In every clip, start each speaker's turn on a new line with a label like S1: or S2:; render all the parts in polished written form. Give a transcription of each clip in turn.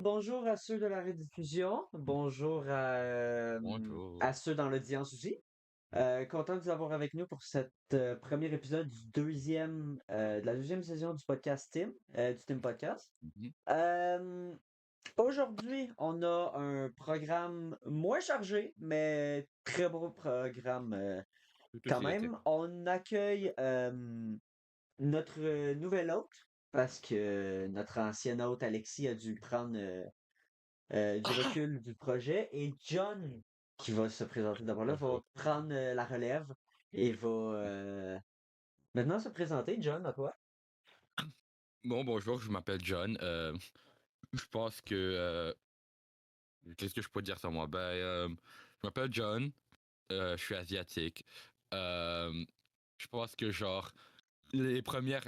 S1: Bonjour à ceux de la rediffusion. Bonjour
S2: Bonjour.
S1: à ceux dans l'audience aussi. Content de vous avoir avec nous pour cet premier épisode de la deuxième saison du podcast du Team Podcast.
S2: Mhm.
S1: Euh, Aujourd'hui, on a un programme moins chargé, mais très beau programme
S2: Tout
S1: quand
S2: aussi été.
S1: même. On accueille notre nouvel hôte parce que notre ancien hôte Alexis a dû prendre du recul du projet. Et John, qui va se présenter d'abord là, va
S2: Bonjour.
S1: prendre la relève et va maintenant se présenter. John, à toi.
S2: Bonjour, je m'appelle John. Je pense que... qu'est-ce que je peux dire sur moi? Je m'appelle John. Je suis asiatique. Euh, je pense que, genre, les premières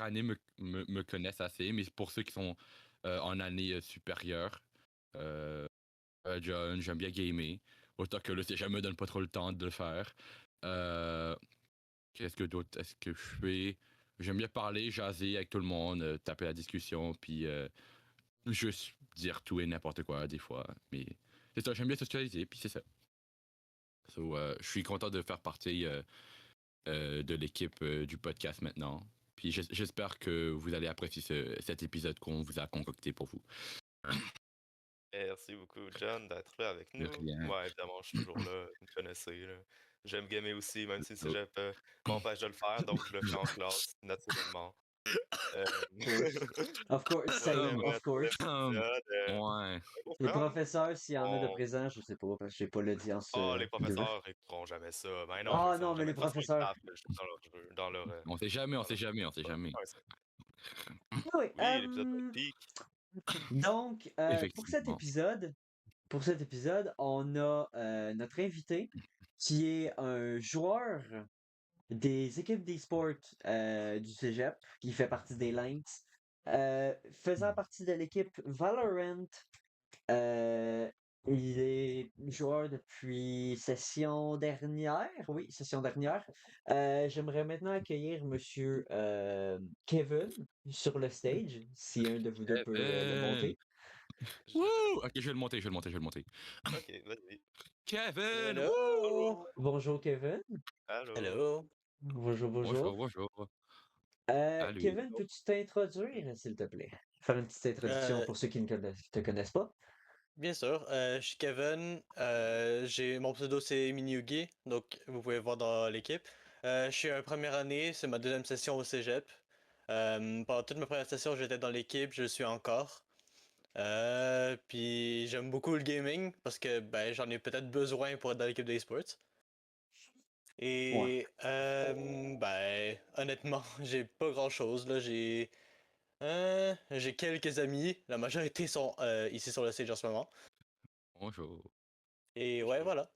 S2: années me connaissent assez, mais pour ceux qui sont en année supérieure, euh, John, j'aime bien gamer. Autant que là, ça me donne pas trop le temps de le faire. Euh, Qu'est-ce que d'autre est-ce que je fais? J'aime bien parler, jaser avec tout le monde, taper la discussion, puis juste dire tout et n'importe quoi des fois. Mais c'est ça, j'aime bien socialiser, puis c'est ça. So, je suis content de faire partie de l'équipe du podcast maintenant. Puis j'espère que vous allez apprécier cet épisode qu'on vous a concocté pour vous.
S3: Merci beaucoup, John, d'être là avec
S2: De
S3: nous.
S2: rien.
S3: Moi, évidemment, je suis toujours là, vous me connaissez, là. J'aime gamer aussi, même si le
S2: Oh.
S3: cégep m'empêche de le faire, donc je le fais en classe, naturellement. Euh,
S1: Of course. Of course,
S3: ouais,
S1: same,
S3: j'aimerais
S1: of course.
S3: l'épisode.
S2: Ouais.
S3: Pour
S1: Les
S3: John,
S1: professeurs, s'il y en a de
S3: on...
S1: présents, je sais pas, parce que j'ai pas l'audiance
S3: Oh, les
S1: vidéo.
S3: professeurs écouteront jamais ça. Ben non, mais
S1: Ah
S3: ça va
S1: non, mais les
S3: jamais. De toute façon, ils
S1: professeurs.
S3: savent que je joue dans leur jeu, dans leur...
S2: On sait jamais, on
S3: dans
S2: sait
S3: leur...
S2: jamais, on sait jamais.
S3: Ouais, ça.
S1: Oui,
S3: Oui, l'épisode va être peak.
S1: donc,
S2: Effectivement.
S1: pour cet épisode, on a notre invité qui est un joueur des équipes d'e-sport du Cégep, qui fait partie des Lynx, faisant partie de l'équipe Valorant. euh, il est joueur depuis session dernière, oui, session dernière. J'aimerais maintenant accueillir Monsieur Kevin sur le stage, si un de vous deux peut le
S2: Kevin!
S1: monter.
S3: Je...
S2: Wouh! Ok, je vais le monter, je vais le monter, je vais le monter.
S3: Ok, vas-y.
S2: Kevin!
S4: Hello!
S2: Wouh!
S1: Bonjour Kevin.
S3: Allô?
S4: Hello!
S1: Bonjour,
S2: Bonjour,
S1: bonjour.
S2: bonjour. Salut.
S1: Kevin, peux-tu t'introduire, s'il te plaît? Faire une petite introduction
S4: Euh,
S1: pour ceux qui ne te connaissent pas.
S4: Bien sûr, je suis Kevin. Mon pseudo c'est Miniyugi, donc vous pouvez voir dans l'équipe. Je suis en première année, c'est ma deuxième session au cégep. Pendant toute ma première session, j'étais dans l'équipe, je le suis encore. Puis j'aime beaucoup le gaming parce que ben, j'en ai peut-être besoin pour être dans l'équipe d'esports.
S1: Ouais.
S4: Et ben, honnêtement, j'ai pas grand-chose là. J'ai quelques amis, la majorité sont ici sur le stage en ce moment.
S2: Bonjour.
S4: Et ouais,
S3: Bonjour.
S4: voilà.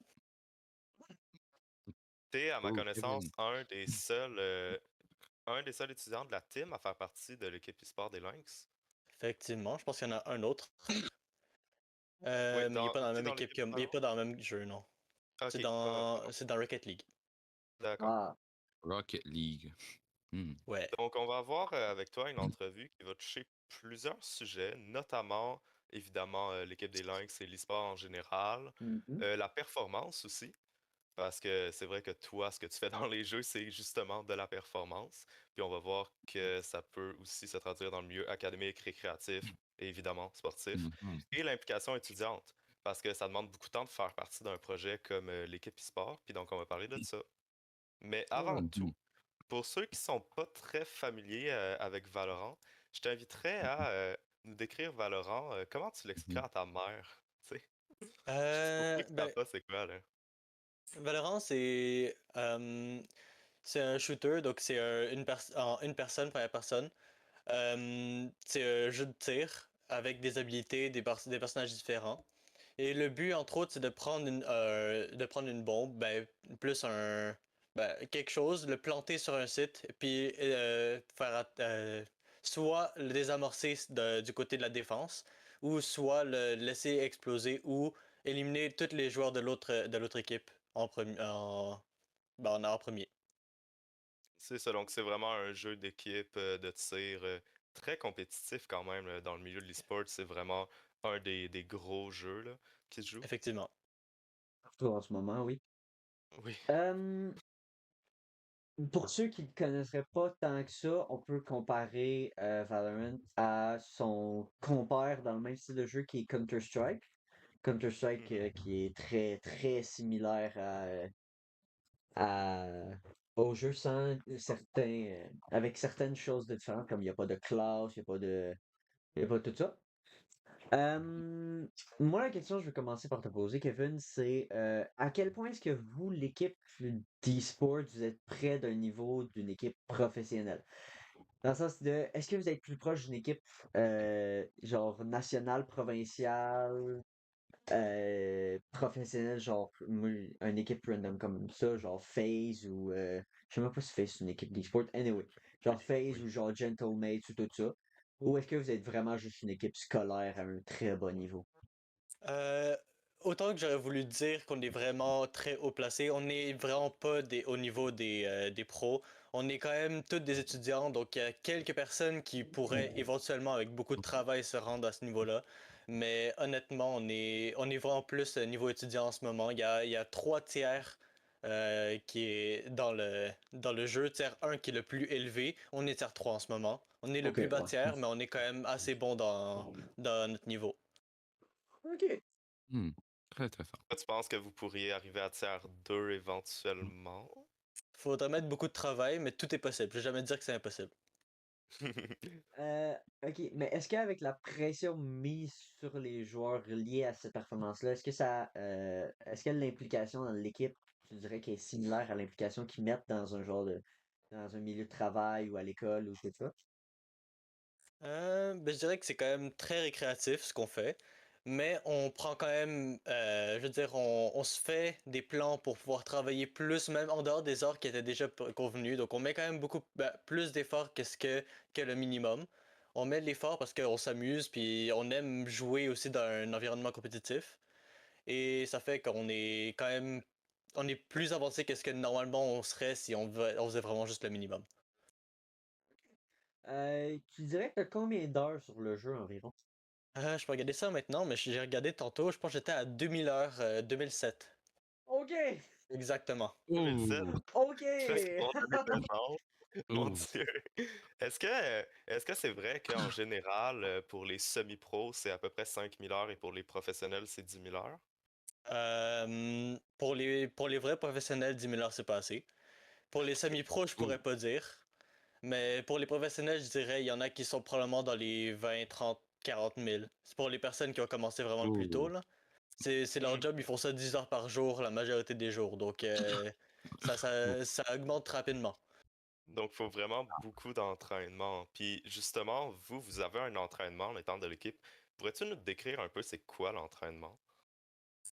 S3: T'es, à ma
S2: Oh,
S3: connaissance,
S2: Kevin.
S3: un des seuls étudiants de la team à faire partie de l'équipe e-sport des Lynx.
S4: Effectivement, je pense qu'il y en a un autre.
S3: Oui,
S4: Mais il est pas dans la
S3: t'es
S4: même
S3: dans
S4: équipe
S3: l'équipe
S4: que... Il est
S3: Valorant?
S4: pas dans le même jeu, non.
S3: Ok, pas dans...
S4: C'est dans Rocket League.
S3: D'accord.
S1: Ah,
S2: Rocket League. Hmm.
S4: Ouais.
S3: Donc, on va avoir avec toi une entrevue qui va toucher plusieurs sujets, notamment, évidemment, l'équipe des Lynx et l'e-sport en général,
S1: mhm.
S3: la performance aussi, parce que c'est vrai que toi, ce que tu fais dans les jeux, c'est justement de la performance. Puis on va voir que ça peut aussi se traduire dans le milieu académique, récréatif et évidemment sportif.
S2: Mhm.
S3: Et l'implication étudiante, parce que ça demande beaucoup de temps de faire partie d'un projet comme l'équipe e-sport. Puis donc, on va parler de ça. Mais avant tout,
S2: Mhm.
S3: pour ceux qui sont pas très familiers avec Valorant, je t'inviterais à nous décrire Valorant. Comment tu l'expliquerais
S2: Mhm.
S3: à ta mère? Tu sais, juste pour ceux qui savent
S4: Ben,
S3: pas, c'est quoi, là?
S4: Valorant, c'est un shooter, donc c'est en une personne, première personne. C'est un jeu de tir avec des habilités, des personnages différents. Et le but, entre autres, c'est de prendre une bombe, ben, plus quelque chose, le planter sur un site, puis soit le désamorcer du côté de la défense, ou soit le laisser exploser, ou éliminer tous les joueurs de l'autre équipe en premier.
S3: C'est ça, donc c'est vraiment un jeu d'équipe de tir très compétitif quand même là, dans le milieu de l'e-sport. C'est vraiment un des gros jeux là, qui se joue.
S4: Effectivement.
S1: Surtout en ce moment, oui.
S3: Oui.
S1: Euh, pour ceux qui ne connaisseraient pas tant que ça, on peut comparer Valorant à son compère dans le même style de jeu qui est Counter-Strike. Counter-Strike
S3: Mhm.
S1: qui est très très similaire à, au jeu sans certains avec certaines choses de différentes, comme il n'y a pas de classe, il y a pas tout ça. Moi, la question que je vais commencer par te poser, Kevin, c'est à quel point est-ce que vous, l'équipe d'e-sport, vous êtes près d'un niveau d'une équipe professionnelle? Dans le sens de, est-ce que vous êtes plus proche d'une équipe genre nationale, provinciale, professionnelle, genre une équipe random comme ça, genre FaZe ou je sais même pas si FaZe c'est une équipe d'e-sport, anyway, genre FaZe ou genre Gentlemates ou tout ça, ou est-ce que vous êtes vraiment juste une équipe scolaire à un très bas niveau?
S4: Euh, Autant que j'aurais voulu dire qu'on est vraiment très haut placé, on n'est vraiment pas au niveau des pros. On est quand même tous des étudiants, donc il y a quelques personnes qui pourraient éventuellement, avec beaucoup de travail, se rendre à ce niveau-là. Mais honnêtement, on est vraiment plus niveau étudiant en ce moment. Il y a 3 tiers qui est dans le jeu. Tiers un qui est le plus élevé. On est tiers 3 en ce moment. On est le
S1: Ok,
S4: plus bas
S1: ouais.
S4: tiers, mais on est quand même assez bon dans notre niveau.
S1: Ok.
S2: Hmm, très intéressant.
S3: Tu penses que vous pourriez arriver à tiers 2 éventuellement?
S4: Faudrait mettre beaucoup de travail, mais tout est possible. Je vais jamais dire que c'est impossible.
S1: Euh, ok, mais est-ce qu'avec la pression mise sur les joueurs liée à cette performance-là, est-ce que l'implication dans l'équipe, tu dirais qu'elle est similaire à l'implication qu'ils mettent dans un dans un milieu de travail ou à l'école ou tout ça?
S4: Ben, je dirais que c'est quand même très récréatif ce qu'on fait, mais on prend quand même, je veux dire, on se fait des plans pour pouvoir travailler plus, même en dehors des heures qui étaient déjà convenus. Donc on met quand même beaucoup plus d'efforts que le minimum. On met de l'effort parce qu'on s'amuse, puis on aime jouer aussi dans un environnement compétitif. Et ça fait qu'on est quand même, on est plus avancé que ce que normalement on serait si on faisait vraiment juste le minimum.
S1: Tu dirais que t'as combien d'heures sur le jeu environ?
S4: Je peux regarder ça maintenant, mais j'ai regardé tantôt, je pense que j'étais à 2000 heures, 2007.
S1: Ok!
S4: Exactement.
S3: 2007?
S2: Ouh,
S1: Ok!
S3: Presque mon année de naissance. Mon
S2: ouh.
S3: Dieu. Est-ce que c'est vrai qu'en général, pour les semi-pros, c'est à peu près 5000 heures et pour les professionnels, c'est 10 000 heures?
S4: Pour les vrais professionnels, 10 000 heures, c'est pas assez. Pour les semi-pros, je
S2: Ouh.
S4: pourrais pas dire. Mais pour les professionnels, je dirais, il y en a qui sont probablement dans les 20, 30, 40 000. C'est pour les personnes qui ont commencé vraiment le plus tôt,
S2: Ouh.
S4: là. C'est leur
S3: Mhm.
S4: job, ils font ça 10 heures par jour la majorité des jours. Donc, ça augmente rapidement.
S3: Donc, il faut vraiment beaucoup d'entraînement. Puis, justement, vous avez un entraînement en étant de l'équipe. Pourrais-tu nous décrire un peu c'est quoi l'entraînement?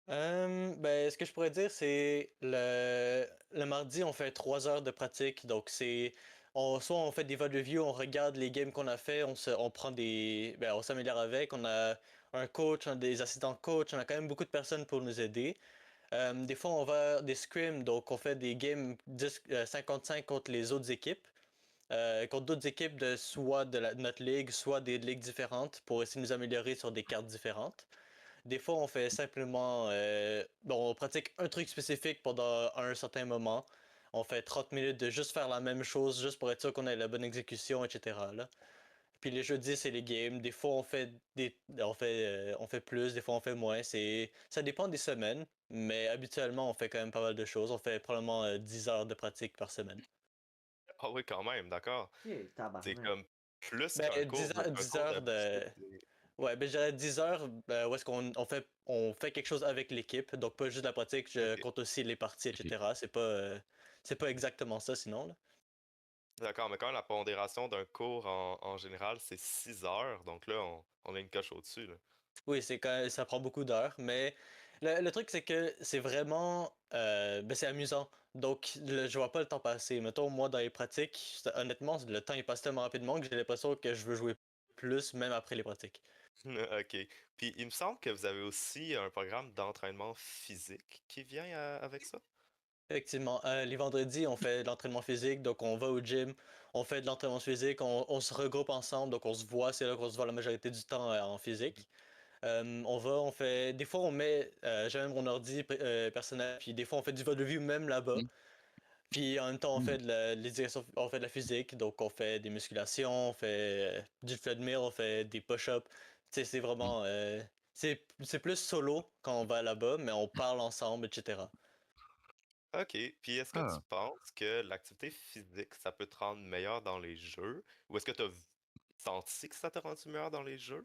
S4: Ben, ce que je pourrais dire, c'est le mardi, on fait 3 heures de pratique. Donc, soit on fait des votes de view, on regarde les games qu'on a fait, on prend on s'améliore avec. On a un coach, on a des assistants coach, on a quand même beaucoup de personnes pour nous aider. Des fois, on va des scrims, donc on fait des games 55 contre les autres équipes, contre d'autres équipes de soit de notre ligue, soit des ligues différentes pour essayer de nous améliorer sur des cartes différentes. Des fois, on fait simplement, on pratique un truc spécifique pendant un certain moment. On fait 30 minutes de juste faire la même chose, juste pour être sûr qu'on ait la bonne exécution, etc. là. Puis les jeudis, c'est les games. Des fois, on fait plus, des fois, on fait moins. Ça dépend des semaines, mais habituellement, on fait quand même pas mal de choses. On fait probablement 10 heures de pratique par semaine.
S3: Ah oui, quand même, d'accord.
S1: Ok,
S3: C'est
S1: tabarnak.
S3: comme plus
S4: Ben,
S3: qu'un
S4: 10
S3: cours.
S4: heures,
S3: Un
S4: 10
S3: cours
S4: heures
S3: d'habitude,
S4: de, Ouais, ben je dirais 10 heures, où est-ce on fait quelque chose avec l'équipe, donc pas juste la pratique, je
S3: Ok.
S4: compte aussi les parties,
S2: Ok.
S4: etc. C'est pas exactement ça sinon, là.
S3: D'accord, mais quand même, la pondération d'un cours en général, c'est 6 heures. Donc là, on a une coche au-dessus, là.
S4: Oui, ça prend beaucoup d'heures, mais le truc c'est que c'est vraiment, c'est amusant. Donc je vois pas le temps passer. Mettons, moi dans les pratiques, honnêtement, le temps il passe tellement rapidement que j'ai l'impression que je veux jouer plus même après les pratiques.
S3: OK. Puis il me semble que vous avez aussi un programme d'entraînement physique qui vient avec ça.
S4: Effectivement, les vendredis, on fait de l'entraînement physique, donc on va au gym, on fait de l'entraînement physique, on se regroupe ensemble, donc on se voit, c'est là qu'on se voit la majorité du temps en physique. On fait, des fois on met, j'ai même mon ordi personnel, puis des fois on fait du vol de vue même là-bas.
S2: Mm.
S4: Puis en même temps,
S2: Mm.
S4: on fait de la physique, donc on fait des musculations, on fait du treadmill, on fait des push-ups. Tu sais, c'est
S2: Mm.
S4: vraiment, c'est plus solo quand on va là-bas, mais on parle ensemble, etc.
S3: Ok, puis est-ce que tu
S2: Ah.
S3: penses que l'activité physique, ça peut te rendre meilleur dans les jeux? Ou est-ce que tu as senti que ça t'a rendu meilleur dans les jeux?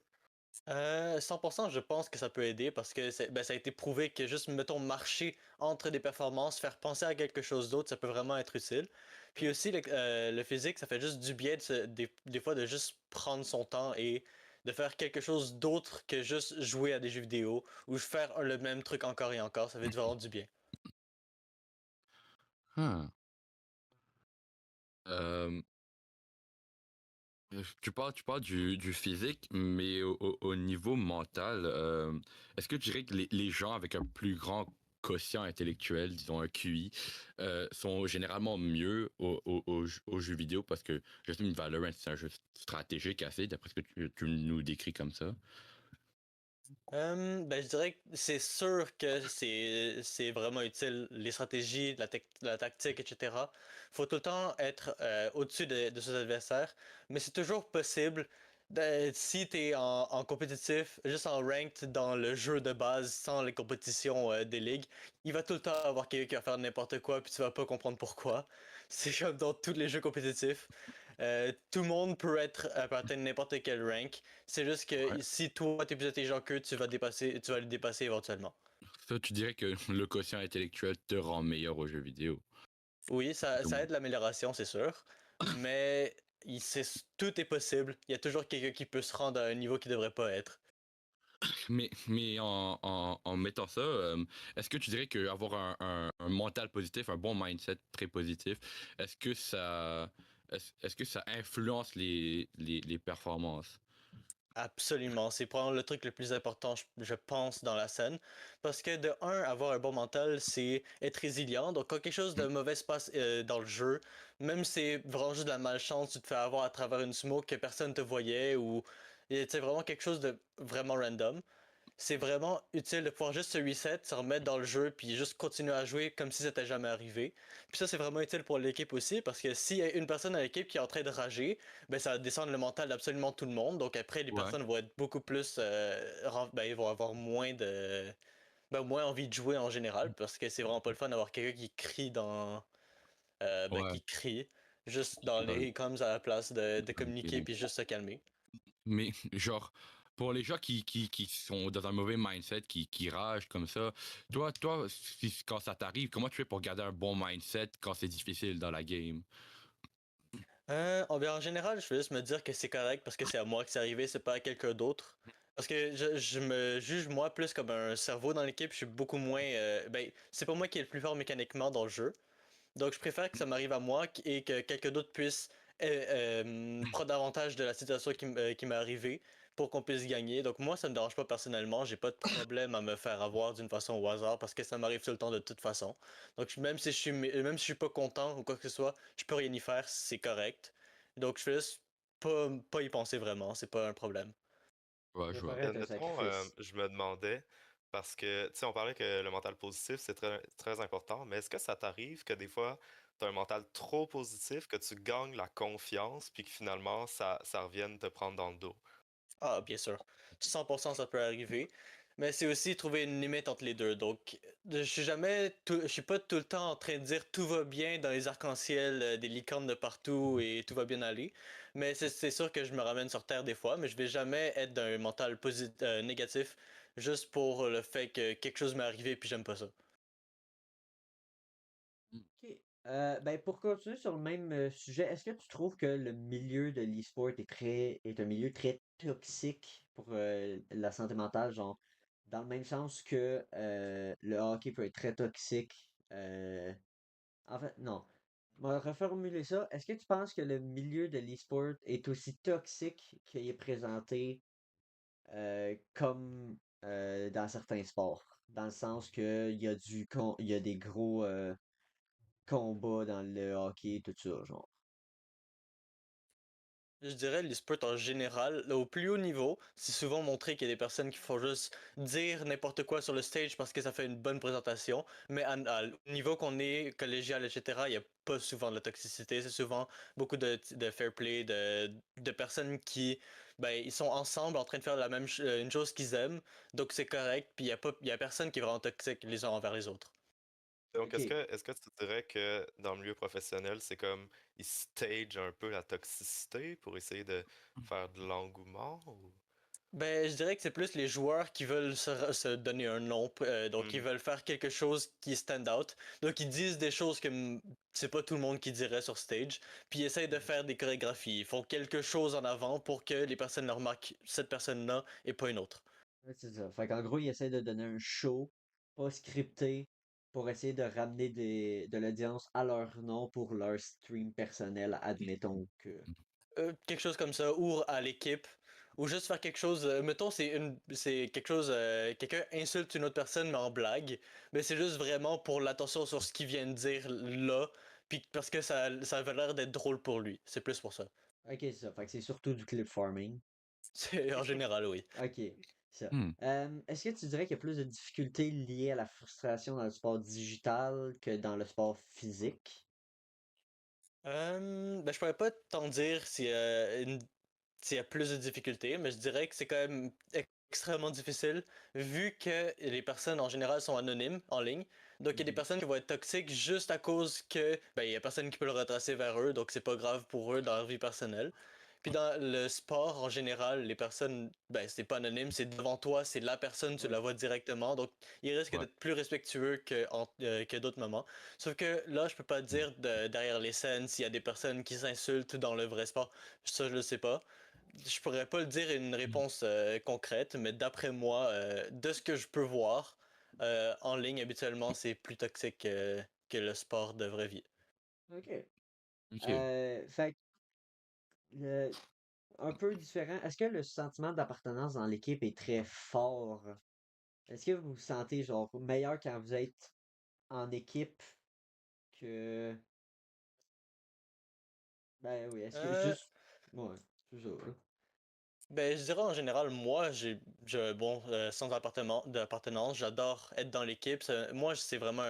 S4: 100%, je pense que ça peut aider parce que ben, ça a été prouvé que juste, mettons, marcher entre des performances, faire penser à quelque chose d'autre, ça peut vraiment être utile. Puis aussi, le physique, ça fait juste du bien des fois de juste prendre son temps et de faire quelque chose d'autre que juste jouer à des jeux vidéo ou faire le même truc encore et encore, ça fait vraiment du bien.
S2: Ah. Euh, tu parles du physique, mais au niveau mental, est-ce que tu dirais que les gens avec un plus grand quotient intellectuel, disons un QI, sont généralement mieux aux jeux vidéo parce que j'estime que Valorant, c'est un jeu stratégique assez, d'après ce que tu nous décris comme ça.
S4: Ben, je dirais que c'est sûr que c'est vraiment utile, les stratégies, la tactique, etc. Faut tout le temps être au-dessus de ses adversaires, mais c'est toujours possible. Si tu es en compétitif, juste en ranked dans le jeu de base, sans les compétitions des ligues, il va tout le temps avoir quelqu'un qui va faire n'importe quoi, puis tu vas pas comprendre pourquoi. C'est comme dans tous les jeux compétitifs. Tout le monde peut atteindre n'importe quel rank. C'est juste que
S2: Ouais.
S4: si toi t'es plus intelligent qu'eux, tu vas le dépasser éventuellement.
S2: Ça, tu dirais que le quotient intellectuel te rend meilleur aux jeux vidéo.
S4: Oui,
S2: Tout le
S4: ça
S2: monde.
S4: aide l'amélioration, c'est sûr. Mais tout est possible. Il y a toujours quelqu'un qui peut se rendre à un niveau qui devrait pas être.
S2: Mais en mettant ça, est-ce que tu dirais qu'avoir un mental positif, un bon mindset très positif, est-ce que est-ce que ça influence les performances?
S4: Absolument, c'est probablement le truc le plus important, je pense, dans la scène. Parce que de un, avoir un bon mental, c'est être résilient. Donc, quand quelque chose de
S2: Mm.
S4: mauvais se passe dans le jeu, même si c'est vraiment juste de la malchance, tu te fais avoir à travers une smoke que personne te voyait ou c'est vraiment quelque chose de vraiment random, c'est vraiment utile de pouvoir juste se reset, se remettre dans le jeu, puis juste continuer à jouer comme si ça n'était jamais arrivé. Puis ça, c'est vraiment utile pour l'équipe aussi, parce que s'il y a une personne à l'équipe qui est en train de rager, ben ça va descendre le mental d'absolument tout le monde. Donc après, les
S2: Ouais.
S4: personnes vont être beaucoup plus, ben, ils vont avoir moins envie de jouer en général, parce que c'est vraiment pas le fun d'avoir quelqu'un qui crie
S2: Ouais.
S4: qui crie juste dans
S2: Dans le-
S4: les coms à la place de
S2: dans le
S4: communiquer
S2: gaming.
S4: puis juste se calmer.
S2: Mais genre, pour les gens qui sont dans un mauvais mindset, qui ragent comme ça, toi, quand ça t'arrive, comment tu fais pour garder un bon mindset quand c'est difficile dans la game?
S4: En général, je vais juste me dire que c'est correct parce que c'est à moi que c'est arrivé, c'est pas à quelqu'un d'autre. Parce que je me juge moi plus comme un cerveau dans l'équipe, je suis beaucoup moins. Ben, c'est pas moi qui est le plus fort mécaniquement dans le jeu. Donc je préfère que ça m'arrive à moi et que quelqu'un d'autre puisse prendre avantage de la situation qui m'est arrivée pour qu'on puisse gagner. Donc moi, ça me dérange pas personnellement, j'ai pas de problème à me faire avoir d'une façon au hasard parce que ça m'arrive tout le temps de toute façon. Donc même si je suis pas content ou quoi que ce soit, je peux rien y faire, c'est correct. Donc je fais juste pas y penser vraiment, c'est pas un problème.
S2: Ouais, je vois.
S1: Préférer être un
S3: Admettons,
S1: sacrifice.
S3: je me demandais, parce que, tu sais, on parlait que le mental positif, c'est très important, mais est-ce que ça t'arrive que des fois, tu as un mental trop positif, que tu gagnes la confiance, puis que finalement, ça revienne te prendre dans le dos?
S4: Ah, bien sûr. 100% ça peut arriver. Mais c'est aussi trouver une limite entre les deux. Donc, je suis pas tout le temps en train de dire tout va bien dans les arcs-en-ciel, des licornes de partout et tout va bien aller. Mais c'est sûr que je me ramène sur Terre des fois, mais je vais jamais être d'un mental négatif juste pour le fait que quelque chose m'est arrivé puis j'aime pas ça.
S1: Ok. Ben pour continuer sur le même sujet, est-ce que tu trouves que le milieu de l'e-sport est un milieu très toxique pour la santé mentale, genre dans le même sens que le hockey peut être très toxique. En fait, non. On va reformuler ça. Est-ce que tu penses que le milieu de l'e-sport est aussi toxique qu'il est présenté comme dans certains sports? Dans le sens que il y a il y a des gros combat dans le hockey, tout ça, genre.
S4: Je dirais l'e-sport en général, là, au plus haut niveau, c'est souvent montré qu'il y a des personnes qui font juste dire n'importe quoi sur le stage parce que ça fait une bonne présentation, mais au niveau qu'on est collégial, etc., il n'y a pas souvent de la toxicité, c'est souvent beaucoup de fair play, de personnes qui, ben, ils sont ensemble en train de faire une chose qu'ils aiment, donc c'est correct, puis il y a personne qui est vraiment toxique les uns envers les autres.
S3: Donc,
S1: Ok.
S3: est-ce que tu dirais que dans le milieu professionnel, c'est comme ils stage un peu la toxicité pour essayer de faire de l'engouement ou...
S4: Ben, je dirais que c'est plus les joueurs qui veulent se donner un nom, donc ils
S3: Mhm.
S4: veulent faire quelque chose qui est stand out. Donc ils disent des choses que c'est pas tout le monde qui dirait sur stage, puis ils essayent de faire des chorégraphies. Ils font quelque chose en avant pour que les personnes le remarquent cette personne-là et pas une autre.
S1: Ouais, c'est ça. Fait qu'en gros, ils essaient de donner un show, pas scripté, pour essayer de ramener de l'audience à leur nom pour leur stream personnel, admettons que.
S4: Quelque chose comme ça, ou à l'équipe, ou juste faire quelque chose. Mettons, c'est quelque chose. Quelqu'un insulte une autre personne, mais en blague. Mais c'est juste vraiment pour l'attention sur ce qu'il vient de dire là, puis parce que ça avait l'air d'être drôle pour lui. C'est plus pour ça.
S1: Ok, c'est ça. Fait que c'est surtout du clip farming.
S4: C'est en général, oui.
S1: Ok, ça.
S2: Hmm.
S1: Est-ce que tu dirais qu'il y a plus de difficultés liées à la frustration dans le sport digital que dans le sport physique?
S4: Ben, je pourrais pas t'en dire s'il y a plus de difficultés, mais je dirais que c'est quand même extrêmement difficile vu que les personnes en général sont anonymes en ligne. Donc il y a des
S1: Mhm.
S4: personnes qui vont être toxiques juste à cause que ben, il y a personne qui peut le retracer vers eux, donc c'est pas grave pour eux dans leur vie personnelle. Puis dans le sport en général, les personnes, ben c'est pas anonyme, c'est devant toi, c'est la personne, tu
S1: Ouais.
S4: la vois directement, donc ils risquent
S2: Ouais.
S4: d'être plus respectueux que d'autres moments. Sauf que là, je peux pas dire derrière les scènes s'il y a des personnes qui s'insultent dans le vrai sport. Ça, je le sais pas. Je pourrais pas le dire une réponse concrète, mais d'après moi, de ce que je peux voir en ligne habituellement, c'est plus toxique que le sport de vraie vie.
S1: Ok.
S2: Ok.
S1: Fait que, un peu différent. Est-ce que le sentiment d'appartenance dans l'équipe est très fort? Est-ce que vous vous sentez genre meilleur quand vous êtes en équipe que. Ben oui, est-ce que
S4: Euh,
S1: juste. Ouais, c'est ça, là.
S4: Ben, je dirais en général, moi, bon, sans d'appartenance, j'adore être dans l'équipe. Moi, c'est vraiment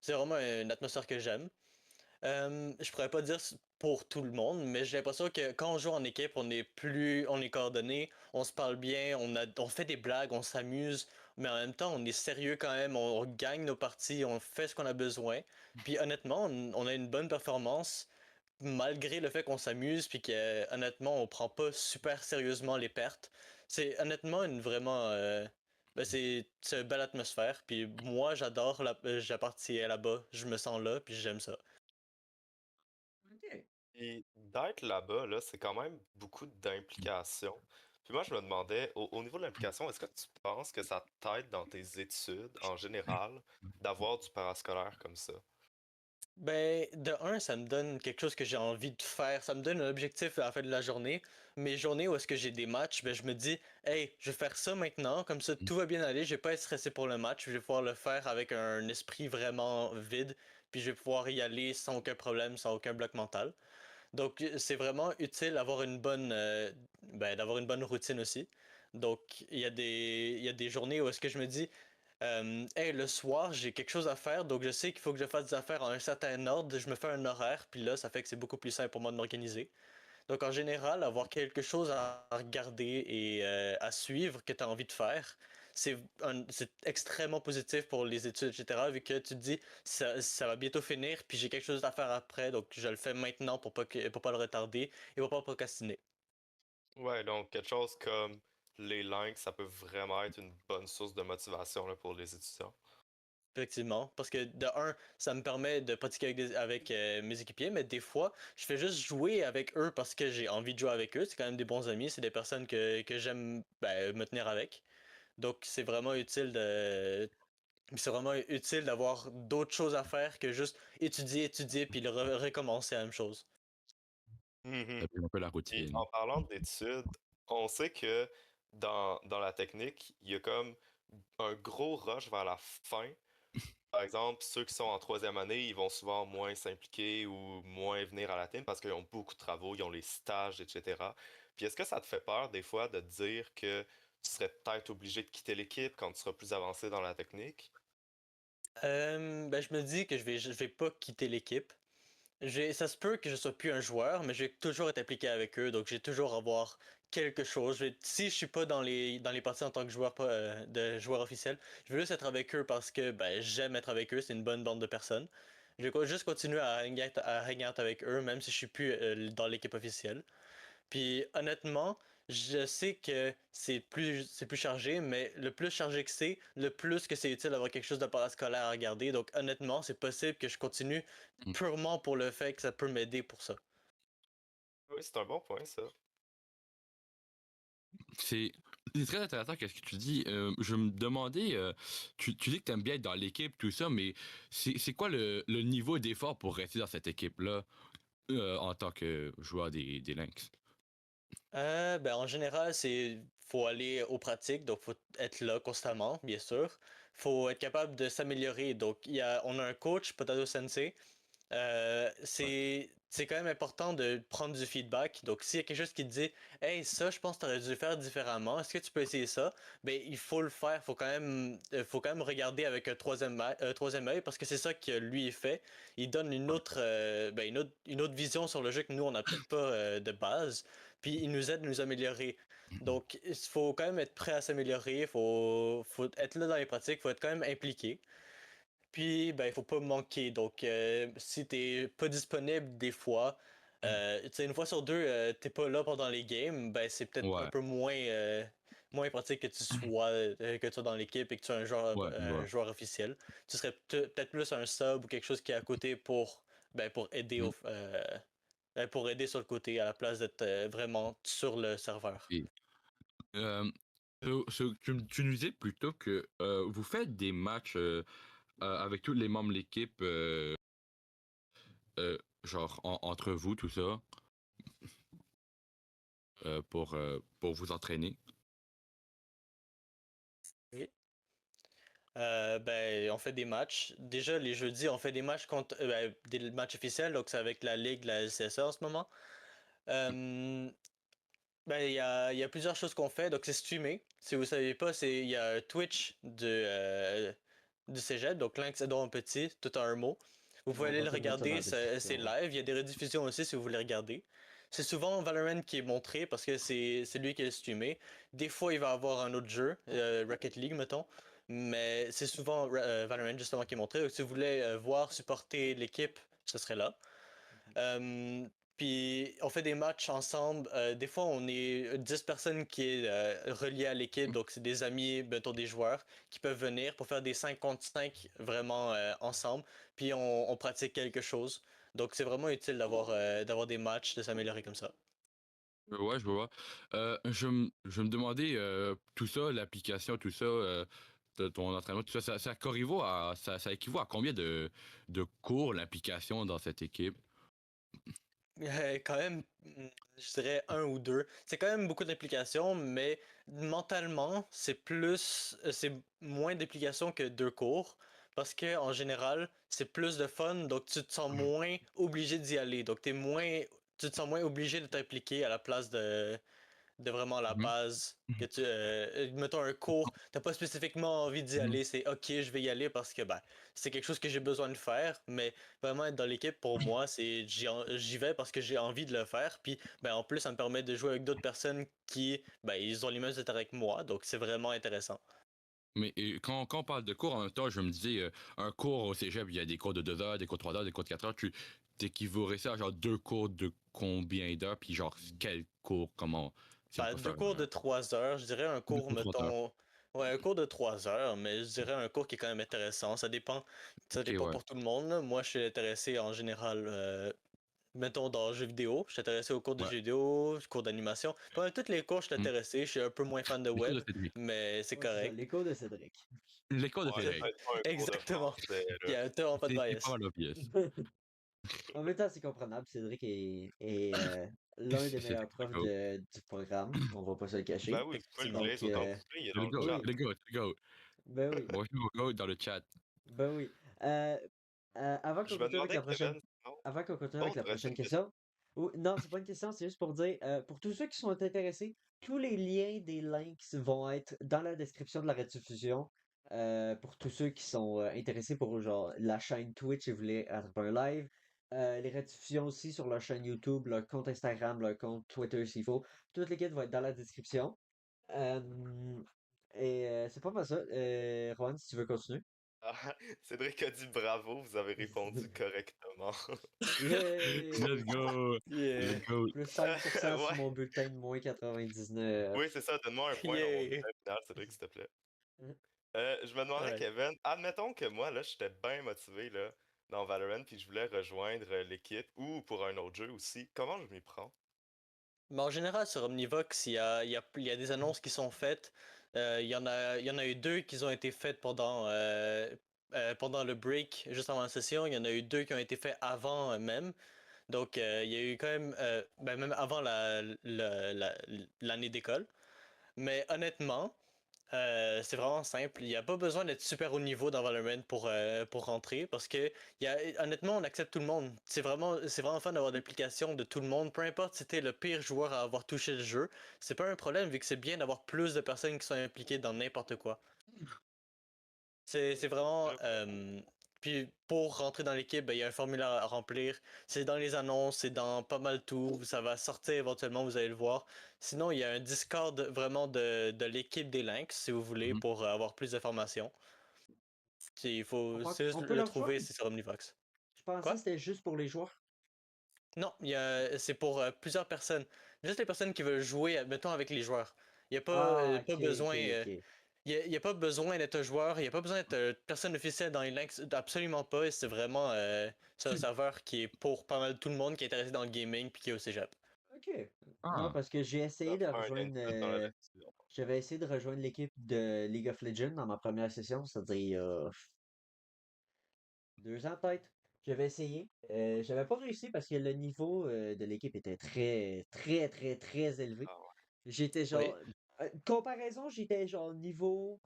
S4: une atmosphère que j'aime. Je pourrais pas dire pour tout le monde, mais j'ai l'impression que quand on joue en équipe, on est coordonné, on se parle bien, on fait des blagues, on s'amuse, mais en même temps, on est sérieux quand même, on gagne nos parties, on fait ce qu'on a besoin. Puis honnêtement, on a une bonne performance, malgré le fait qu'on s'amuse, puis que honnêtement, on prend pas super sérieusement les pertes. C'est honnêtement ben, c'est une belle atmosphère, puis moi, j'appartiens là-bas, je me sens là, puis j'aime ça.
S1: Ok.
S3: Et d'être là-bas, là, c'est quand même beaucoup d'implication. Puis moi, je me demandais, au niveau de l'implication, est-ce que tu penses que ça t'aide dans tes études en général d'avoir du parascolaire comme ça?
S4: Ben, de un, ça me donne quelque chose que j'ai envie de faire. Ça me donne un objectif à la fin de la journée. Mes journées où est-ce que j'ai des matchs, ben, je me dis, hey, je vais faire ça maintenant. Comme ça, tout va bien aller. Je vais pas être stressé pour le match. Je vais pouvoir le faire avec un esprit vraiment vide. Puis je vais pouvoir y aller sans aucun problème, sans aucun bloc mental. Donc, c'est vraiment utile d'avoir une bonne routine aussi. Donc, il y a des journées où est-ce que je me dis, hey, le soir, j'ai quelque chose à faire, donc je sais qu'il faut que je fasse des affaires en un certain ordre. Je me fais un horaire, puis là, ça fait que c'est beaucoup plus simple pour moi de m'organiser. Donc, en général, avoir quelque chose à regarder et à suivre que tu as envie de faire, c'est extrêmement positif pour les études, etc. Vu que tu te dis, ça va bientôt finir, puis j'ai quelque chose à faire après, donc je le fais maintenant pour pas le retarder et pour pas procrastiner.
S3: Ouais, donc quelque chose comme les links, ça peut vraiment être une bonne source de motivation là, pour les étudiants.
S4: Effectivement, parce que de un, ça me permet de pratiquer avec mes équipiers, mais des fois, je fais juste jouer avec eux parce que j'ai envie de jouer avec eux. C'est quand même des bons amis, c'est des personnes que j'aime ben, me tenir avec. Donc, c'est vraiment utile d'avoir d'autres choses à faire que juste étudier, puis recommencer la même chose.
S3: Mhm.
S2: Ça fait un peu la
S3: Et
S2: routine.
S3: en parlant d'études, on sait que dans la technique, il y a comme un gros rush vers la fin par exemple, ceux qui sont en troisième année, ils vont souvent moins s'impliquer ou moins venir à la team parce qu'ils ont beaucoup de travaux, ils ont les stages, etc. Puis est-ce que ça te fait peur des fois de te dire que tu serais peut-être obligé de quitter l'équipe quand tu seras plus avancé dans la technique?
S4: Ben, je me dis que je vais pas quitter l'équipe. Ça se peut que je sois plus un joueur, mais je vais toujours être impliqué avec eux, donc j'ai toujours avoir quelque chose. Si je suis pas dans les parties en tant que joueur de joueur officiel, je veux juste être avec eux parce que ben, j'aime être avec eux, c'est une bonne bande de personnes. Je vais juste continuer à hang out avec eux, même si je suis plus dans l'équipe officielle. Puis honnêtement, je sais que c'est plus chargé, mais le plus chargé que c'est, le plus que c'est utile d'avoir quelque chose de parascolaire à regarder. Donc honnêtement, c'est possible que je continue
S2: Mm.
S4: purement pour le fait que ça peut m'aider pour ça.
S3: Oui, c'est un bon point, ça.
S2: C'est c'est très intéressant qu'est-ce que tu dis. Je me demandais, tu dis que tu aimes bien être dans l'équipe, tout ça, mais c'est quoi le niveau d'effort pour rester dans cette équipe-là en tant que joueur des Lynx?
S4: Ben, en général, faut aller aux pratiques, donc faut être là constamment, bien sûr. Faut être capable de s'améliorer. Donc, on a un coach, Potato Sensei.
S2: Ouais.
S4: C'est quand même important de prendre du feedback. Donc, s'il y a quelque chose qui te dit, hey, ça, je pense que tu aurais dû le faire différemment, est-ce que tu peux essayer ça? Ben, il faut le faire. Faut quand même regarder avec un troisième œil parce que c'est ça que lui il fait. Il donne une autre vision sur le jeu que nous, on n'a peut-être pas de base. Puis, il nous aide à nous améliorer. Donc, il faut quand même être prêt à s'améliorer. Faut être là dans les pratiques. Faut être quand même impliqué. Puis, ben, il faut pas manquer. Donc, si t'es pas disponible des fois, tu sais, une fois sur deux, t'es pas là pendant les games, ben, c'est peut-être un
S2: Ouais,
S4: peu moins pratique que tu sois dans l'équipe et que tu sois
S2: ouais, je
S4: un
S2: vois.
S4: joueur officiel. Tu serais peut-être plus un sub ou quelque chose qui est à côté pour aider
S2: Mm.
S4: pour aider sur le côté à la place d'être vraiment sur le serveur.
S2: Et, euh, tu nous disais plutôt que vous faites des matchs avec tous les membres de l'équipe, genre entre vous, tout ça, pour vous entraîner.
S4: Oui. Ben, on fait des matchs. Déjà, les jeudis, on fait des matchs des matchs officiels, donc c'est avec la Ligue, la LCSA en ce moment. Euh, ben, il y a plusieurs choses qu'on fait, donc c'est streamé. Si vous savez pas, il y a Twitch du Cégep, donc Lynx Edouard Petit, tout en un mot. Vous pouvez
S1: On
S4: aller
S1: va
S4: le
S1: tout mettre ça dans
S4: regarder,
S1: la
S4: c'est
S1: description.
S4: live. Il y a des rediffusions aussi si vous voulez regarder. C'est souvent Valorant qui est montré parce que c'est lui qui est streamé. Des fois, il va avoir un autre jeu, Rocket League, mettons. Mais c'est souvent Valorant justement qui est montré. Donc, si vous voulez voir, supporter l'équipe, ce serait là. Euh, Puis on fait des matchs ensemble. Des fois, on est 10 personnes qui est reliées à l'équipe, donc c'est des amis, bientôt des joueurs, qui peuvent venir pour faire des 5 contre 5 vraiment ensemble. Puis on pratique quelque chose. Donc c'est vraiment utile d'avoir des matchs, de s'améliorer comme ça.
S2: Ouais, je vois. Je me demandais tout ça, l'application, tout ça, de ton entraînement, tout ça, ça équivaut à combien de cours l'application dans cette équipe?
S4: Quand même, je dirais un ou deux. C'est quand même beaucoup d'implications, mais mentalement, c'est moins d'implications que deux cours. Parce que en général, c'est plus de fun, donc tu te sens moins obligé d'y aller. Donc tu te sens moins obligé de t'impliquer à la place de vraiment la
S2: Mhm,
S4: base.
S2: mhm,
S4: Mettons un cours, t'as pas spécifiquement envie d'y
S2: mhm.
S4: aller, c'est ok, je vais y aller parce que ben, c'est quelque chose que j'ai besoin de faire, mais vraiment être dans l'équipe pour moi, j'y vais parce que j'ai envie de le faire, puis ben, en plus ça me permet de jouer avec d'autres personnes qui, ben, ils ont les mêmes intérêts que moi, donc c'est vraiment intéressant.
S2: Mais quand on parle de cours, en même temps, je me disais, un cours au cégep, il y a des cours de 2 heures, des cours de 3 heures, des cours de 4 heures. Tu t'équivaudrais ça à genre deux cours de combien d'heures, puis genre quel cours, comment, si on
S4: Ben,
S2: peut
S4: deux
S2: faire
S4: cours de 3 heures, je dirais un
S2: deux
S4: cours,
S2: cours de 3 heures.
S4: mettons. Ouais, un cours de 3 heures, mais je dirais un cours qui est quand même intéressant. Ça dépend. Ça
S2: Ok,
S4: dépend
S2: ouais.
S4: pour tout le monde, là. Moi, je suis intéressé en général, mettons, dans le jeu vidéo. Je suis intéressé aux cours de
S2: Ouais.
S4: jeux vidéo, cours d'animation. Pendant tous les cours, je suis
S2: Hmm.
S4: intéressé. Je suis un peu moins fan de
S2: Les cours de
S4: web,
S2: Cédric.
S4: mais c'est
S1: Ouais, c'est ça,
S4: correct.
S1: l'écho de Cédric.
S2: Les cours de
S3: Ouais,
S2: Cédric.
S3: peut-être pas un cours de
S4: Exactement.
S3: français,
S4: Il y
S3: là.
S4: a tellement pas de
S2: C'est pas
S4: bias.
S2: mal obvious.
S1: En même temps, c'est comprenable. Cédric est l'un des
S2: C'est
S1: meilleurs profs
S2: go.
S1: du programme. On va pas se le
S3: Ben
S1: cacher.
S3: oui, tu peux le
S4: Effectivement.
S3: blaze
S1: Donc,
S3: autant que tu veux, il est
S2: C'est
S3: dans
S2: le
S3: le
S2: go,
S3: chat.
S1: oui,
S2: le go, le go.
S1: ben oui,
S2: Bonjour, go dans le chat.
S1: ben oui. Euh, avant
S3: Je
S1: qu'on
S3: me
S1: continue avec
S3: demandais,
S1: la prochaine,
S3: Kevin, sinon,
S1: avant qu'on continue avec
S3: oh,
S1: la
S3: t'aurais-tu
S1: prochaine
S3: une question?
S1: question. Non, c'est pas une question, c'est juste pour dire, pour tous ceux qui sont intéressés, tous les liens des links vont être dans la description de la rediffusion. Pour tous ceux qui sont intéressés pour genre la chaîne Twitch et voulaient être un live. Les rediffusions aussi sur leur chaîne YouTube, leur compte Instagram, leur compte Twitter s'il faut. Toutes les quêtes vont être dans la description. Euh, c'est pas mal ça. Juan, si tu veux continuer.
S3: Ah, Cédric a dit bravo, vous avez répondu correctement.
S1: Yay!
S2: Let's go!
S4: Yeah.
S2: Let's go!
S1: Plus 5% sur
S3: Ouais,
S1: mon bulletin de moins 99.
S3: oui, c'est ça, donne-moi un point dans mon
S4: Yeah.
S3: bulletin final, Cédric, s'il te plaît.
S1: Hein?
S3: Je me demandais,
S4: Alright.
S3: Kevin, admettons que moi, là, j'étais bien motivé là, dans Valorant, puis je voulais rejoindre l'équipe ou pour un autre jeu aussi. Comment je m'y prends?
S4: Mais en général, sur Omnivox, il y a des annonces qui sont faites. Il y en a eu deux qui ont été faites pendant le break, juste avant la session. Il y en a eu deux qui ont été faits avant même. Donc, il y a eu quand même, même avant l'année d'école. Mais honnêtement, c'est vraiment simple. Il n'y a pas besoin d'être super haut niveau dans Valorant pour rentrer parce que honnêtement, on accepte tout le monde. C'est vraiment fun d'avoir l'application de tout le monde. Peu importe si t'es le pire joueur à avoir touché le jeu, c'est pas un problème vu que c'est bien d'avoir plus de personnes qui sont impliquées dans n'importe quoi. C'est vraiment. Puis pour rentrer dans l'équipe, ben, il y a un formulaire à remplir. C'est dans les annonces, c'est dans pas mal tout. Ça va sortir éventuellement, vous allez le voir. Sinon, il y a un Discord vraiment de l'équipe des Lynx, si vous voulez,
S2: Mhm.
S4: pour avoir plus d'informations. C'est juste
S1: On peut
S4: le
S1: le rejoindre?
S4: trouver, c'est sur Omnivox.
S1: Je pensais que
S4: Quoi?
S1: c'était juste pour les joueurs.
S4: Non, c'est pour plusieurs personnes. Juste les personnes qui veulent jouer, mettons, avec les joueurs. Il n'y a
S1: Ah,
S4: pas
S1: ok, ok,
S4: besoin.
S1: ok.
S4: Il y a pas besoin d'être un joueur, il n'y a pas besoin d'être personne officielle dans les Lynx, absolument pas. C'est vraiment c'est un serveur qui est pour pas mal tout le monde qui est intéressé dans le gaming puis qui est au cégep.
S1: Ok. Non,
S2: Ah,
S1: parce que j'ai essayé
S3: Ça
S1: de
S3: prend un
S1: rejoindre.
S3: input dans la description.
S1: J'avais essayé de rejoindre l'équipe de League of Legends dans ma première session, c'est-à-dire il y a 2 ans peut-être. J'avais essayé. J'avais pas réussi parce que le niveau de l'équipe était très, très, très, très élevé.
S3: Ah ouais.
S1: J'étais genre.
S4: Oui.
S1: Comparaison, j'étais genre niveau.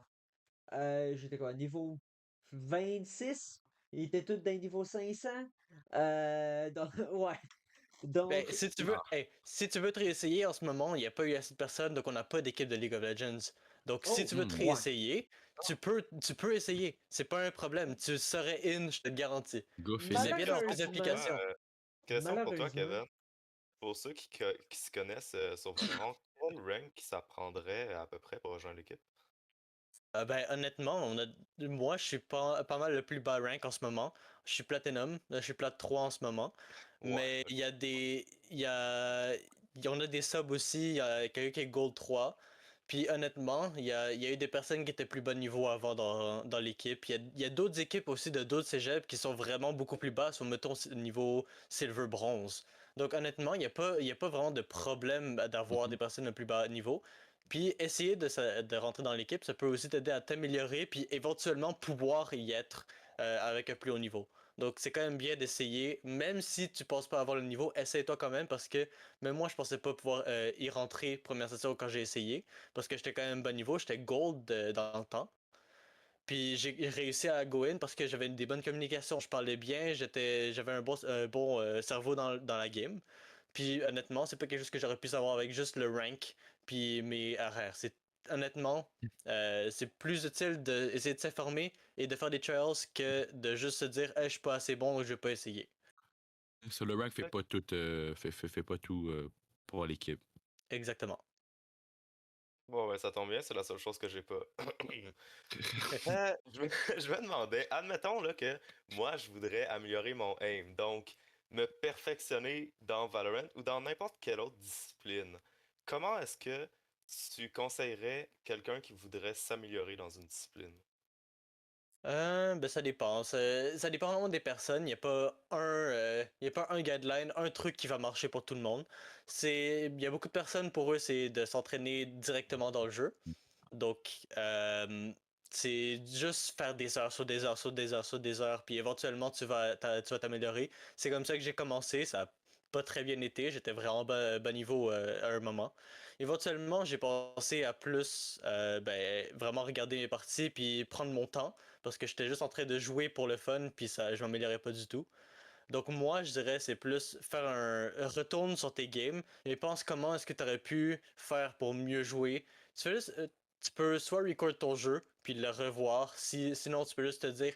S1: J'étais quoi? Niveau 26. Ils étaient tous dans niveau 500. Donc, ouais.
S4: Ben,
S1: Donc,
S4: si tu veux, hey, si tu veux te réessayer en ce moment, il n'y a pas eu assez de personnes, donc on n'a pas d'équipe de League of Legends. Donc si
S1: oh,
S4: tu veux te
S1: ouais.
S4: réessayer, tu peux essayer. C'est pas un problème. Tu serais in, je te le garantis.
S2: go
S4: Puis c'est bien
S2: Phoenix.
S4: d'avoir plus
S1: Malheureusement,
S4: d'applications.
S3: Question pour toi,
S1: malheureusement,
S3: Kevin. Pour ceux qui se connaissent sur Valorant, quel rank ça prendrait à peu près pour rejoindre l'équipe?
S4: Ben, honnêtement, moi, je suis pas mal le plus bas rank en ce moment. Je suis Platinum, je suis Plat 3 en ce moment.
S3: Ouais,
S4: Mais
S3: ok.
S4: il y a des. Il y en a des subs aussi. Il y a quelqu'un qui est Gold 3. Puis honnêtement, il y a eu des personnes qui étaient plus bas niveau avant dans l'équipe. Il y a d'autres équipes aussi de d'autres cégeps qui sont vraiment beaucoup plus bas, sont mettons niveau Silver Bronze. Donc honnêtement, il y a pas vraiment de problème d'avoir des
S2: Mhm.
S4: personnes de plus bas niveau. Puis essayer de rentrer dans l'équipe, ça peut aussi t'aider à t'améliorer, puis éventuellement pouvoir y être avec un plus haut niveau. Donc c'est quand même bien d'essayer, même si tu penses pas avoir le niveau, essaye-toi quand même parce que même moi je pensais pas pouvoir y rentrer première session quand j'ai essayé, parce que j'étais quand même bon niveau, j'étais gold dans le temps. Puis j'ai réussi à go in parce que j'avais des bonnes communications, je parlais bien, j'avais un bon cerveau dans la game. Puis honnêtement, c'est pas quelque chose que j'aurais pu savoir avec juste le rank puis mes RR. Honnêtement, c'est plus utile d'essayer de s'informer et de faire des trials que de juste se dire hey, je suis pas assez bon, je vais pas essayer.
S2: So, le rank fait
S3: Ok.
S2: pas tout, fait pas tout pour l'équipe.
S4: Exactement.
S3: Bon, ouais, ça tombe bien, c'est la seule chose que j'ai pas. Je me demandais, admettons là, que moi, je voudrais améliorer mon aim, donc me perfectionner dans Valorant ou dans n'importe quelle autre discipline. Comment est-ce que tu conseillerais quelqu'un qui voudrait s'améliorer dans une discipline?
S4: Ben ça dépend. Ça dépend vraiment des personnes. Il y a pas un guideline, un truc qui va marcher pour tout le monde. Il y a beaucoup de personnes pour eux, c'est de s'entraîner directement dans le jeu. Donc, c'est juste faire des heures sur des heures sur des heures sur des heures, puis éventuellement tu vas t'améliorer. C'est comme ça que j'ai commencé. Ça a pas très bien été. J'étais vraiment bas niveau à un moment. Éventuellement, j'ai passé à plus vraiment regarder mes parties puis prendre mon temps parce que j'étais juste en train de jouer pour le fun puis ça, je m'améliorais pas du tout. Donc moi, je dirais c'est plus faire un retourne sur tes games et pense comment est-ce que tu aurais pu faire pour mieux jouer. Tu fais juste, tu peux soit record ton jeu puis le revoir. Sinon, tu peux juste te dire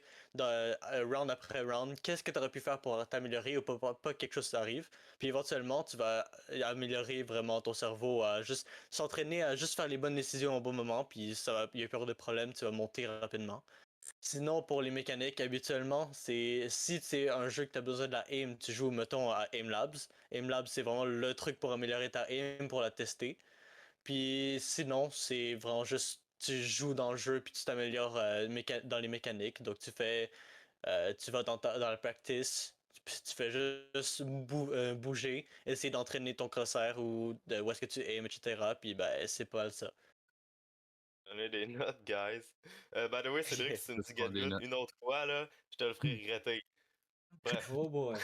S4: round après round, qu'est-ce que tu aurais pu faire pour t'améliorer ou pas que quelque chose t'arrive. Puis éventuellement, tu vas améliorer vraiment ton cerveau à juste s'entraîner à juste faire les bonnes décisions au bon moment. Puis ça va, il y a peur de problème, tu vas monter rapidement. Sinon, pour les mécaniques, habituellement, c'est si c'est un jeu que tu as besoin de la aim, tu joues, mettons, à Aim Labs. Aim Labs, c'est vraiment le truc pour améliorer ta aim, pour la tester. Puis sinon, c'est vraiment juste, tu joues dans le jeu, puis tu t'améliores dans les mécaniques. Donc, tu vas dans la practice, puis tu fais juste bouger, essayer d'entraîner ton crosshair ou où est-ce que tu aimes, etc. Puis, ben, c'est pas mal ça.
S3: Donner des notes, guys. By the way, Cédric, si tu me dis
S2: Je
S3: Get
S2: prends des
S3: Good
S2: notes.
S3: une autre fois, là, je te le ferai regretter. Bref.
S1: Oh boy.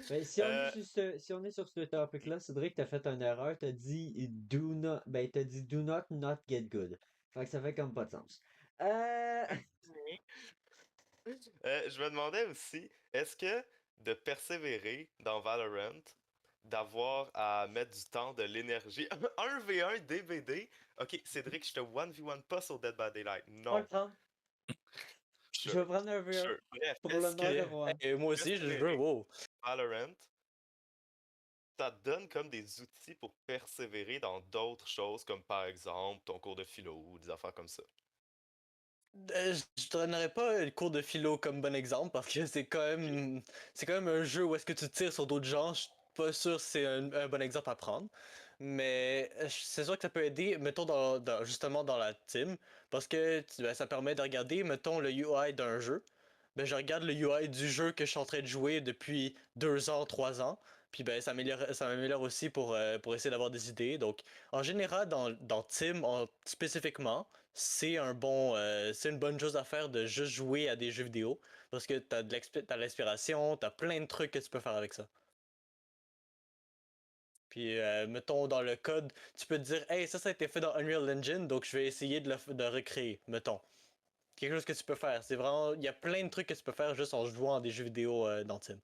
S1: Ben, si on est
S3: Euh,
S1: sur si on est sur ce topic-là, Cédric, t'as fait une erreur, t'as dit do not get good. Fait que ça fait comme pas de sens. Euh,
S3: je me demandais aussi, est-ce que de persévérer dans Valorant, d'avoir à mettre du temps, de l'énergie, 1v1 DBD, ok, Cédric, je te 1v1 pas sur Dead by Daylight,
S1: on va le
S3: non,
S1: prendre. Je
S3: sure,
S1: vais prendre un V1
S3: sure. Bref,
S1: pour
S3: est-ce
S1: l'honneur
S3: que
S1: de
S4: Et,
S1: voir.
S4: et moi aussi, je veux,
S3: persévérer
S4: wow.
S3: Valorant, ça te donne comme des outils pour persévérer dans d'autres choses, comme par exemple ton cours de philo ou des affaires comme ça?
S4: Je te donnerais pas le cours de philo comme bon exemple parce que c'est quand même un jeu où est-ce que tu tires sur d'autres gens. Je suis pas sûr que c'est un bon exemple à prendre. Mais c'est sûr que ça peut aider, mettons, justement dans la team. Parce que ça permet de regarder, mettons, le UI d'un jeu. Ben, je regarde le UI du jeu que je suis en train de jouer depuis 2 ans, 3 ans. Puis ben, ça m'améliore aussi pour essayer d'avoir des idées. Donc, en général, dans Team spécifiquement, c'est une bonne chose à faire de juste jouer à des jeux vidéo. Parce que t'as de l'inspiration, t'as plein de trucs que tu peux faire avec ça. Puis, mettons, dans le code, tu peux te dire, hey, ça a été fait dans Unreal Engine, donc je vais essayer de recréer, mettons. Quelque chose que tu peux faire. C'est vraiment, il y a plein de trucs que tu peux faire juste en jouant à des jeux vidéo dans Team.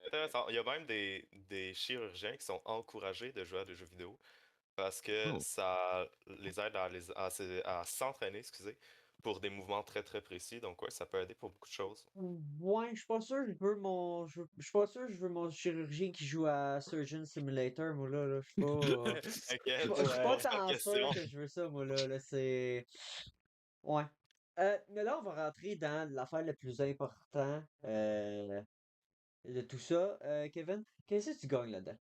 S3: Intéressant. Il y a même des chirurgiens qui sont encouragés de jouer à des jeux vidéo parce que
S2: Oh.
S3: ça les aide à s'entraîner, excusez, pour des mouvements très très précis. Donc ouais, ça peut aider pour beaucoup de choses.
S1: Ouais, je suis pas sûr, je suis pas sûr, je veux mon chirurgien qui joue à Surgeon Simulator, moi là, je suis pas,
S3: T'inquiète,
S1: je suis
S3: je
S1: pas
S4: Ouais.
S3: pose pas de
S1: tant sûr
S3: questions.
S1: que je veux ça, moi là, c'est, ouais. Mais là, on va rentrer dans l'affaire la plus importante de tout ça. Kevin, qu'est-ce que tu gagnes là-dedans?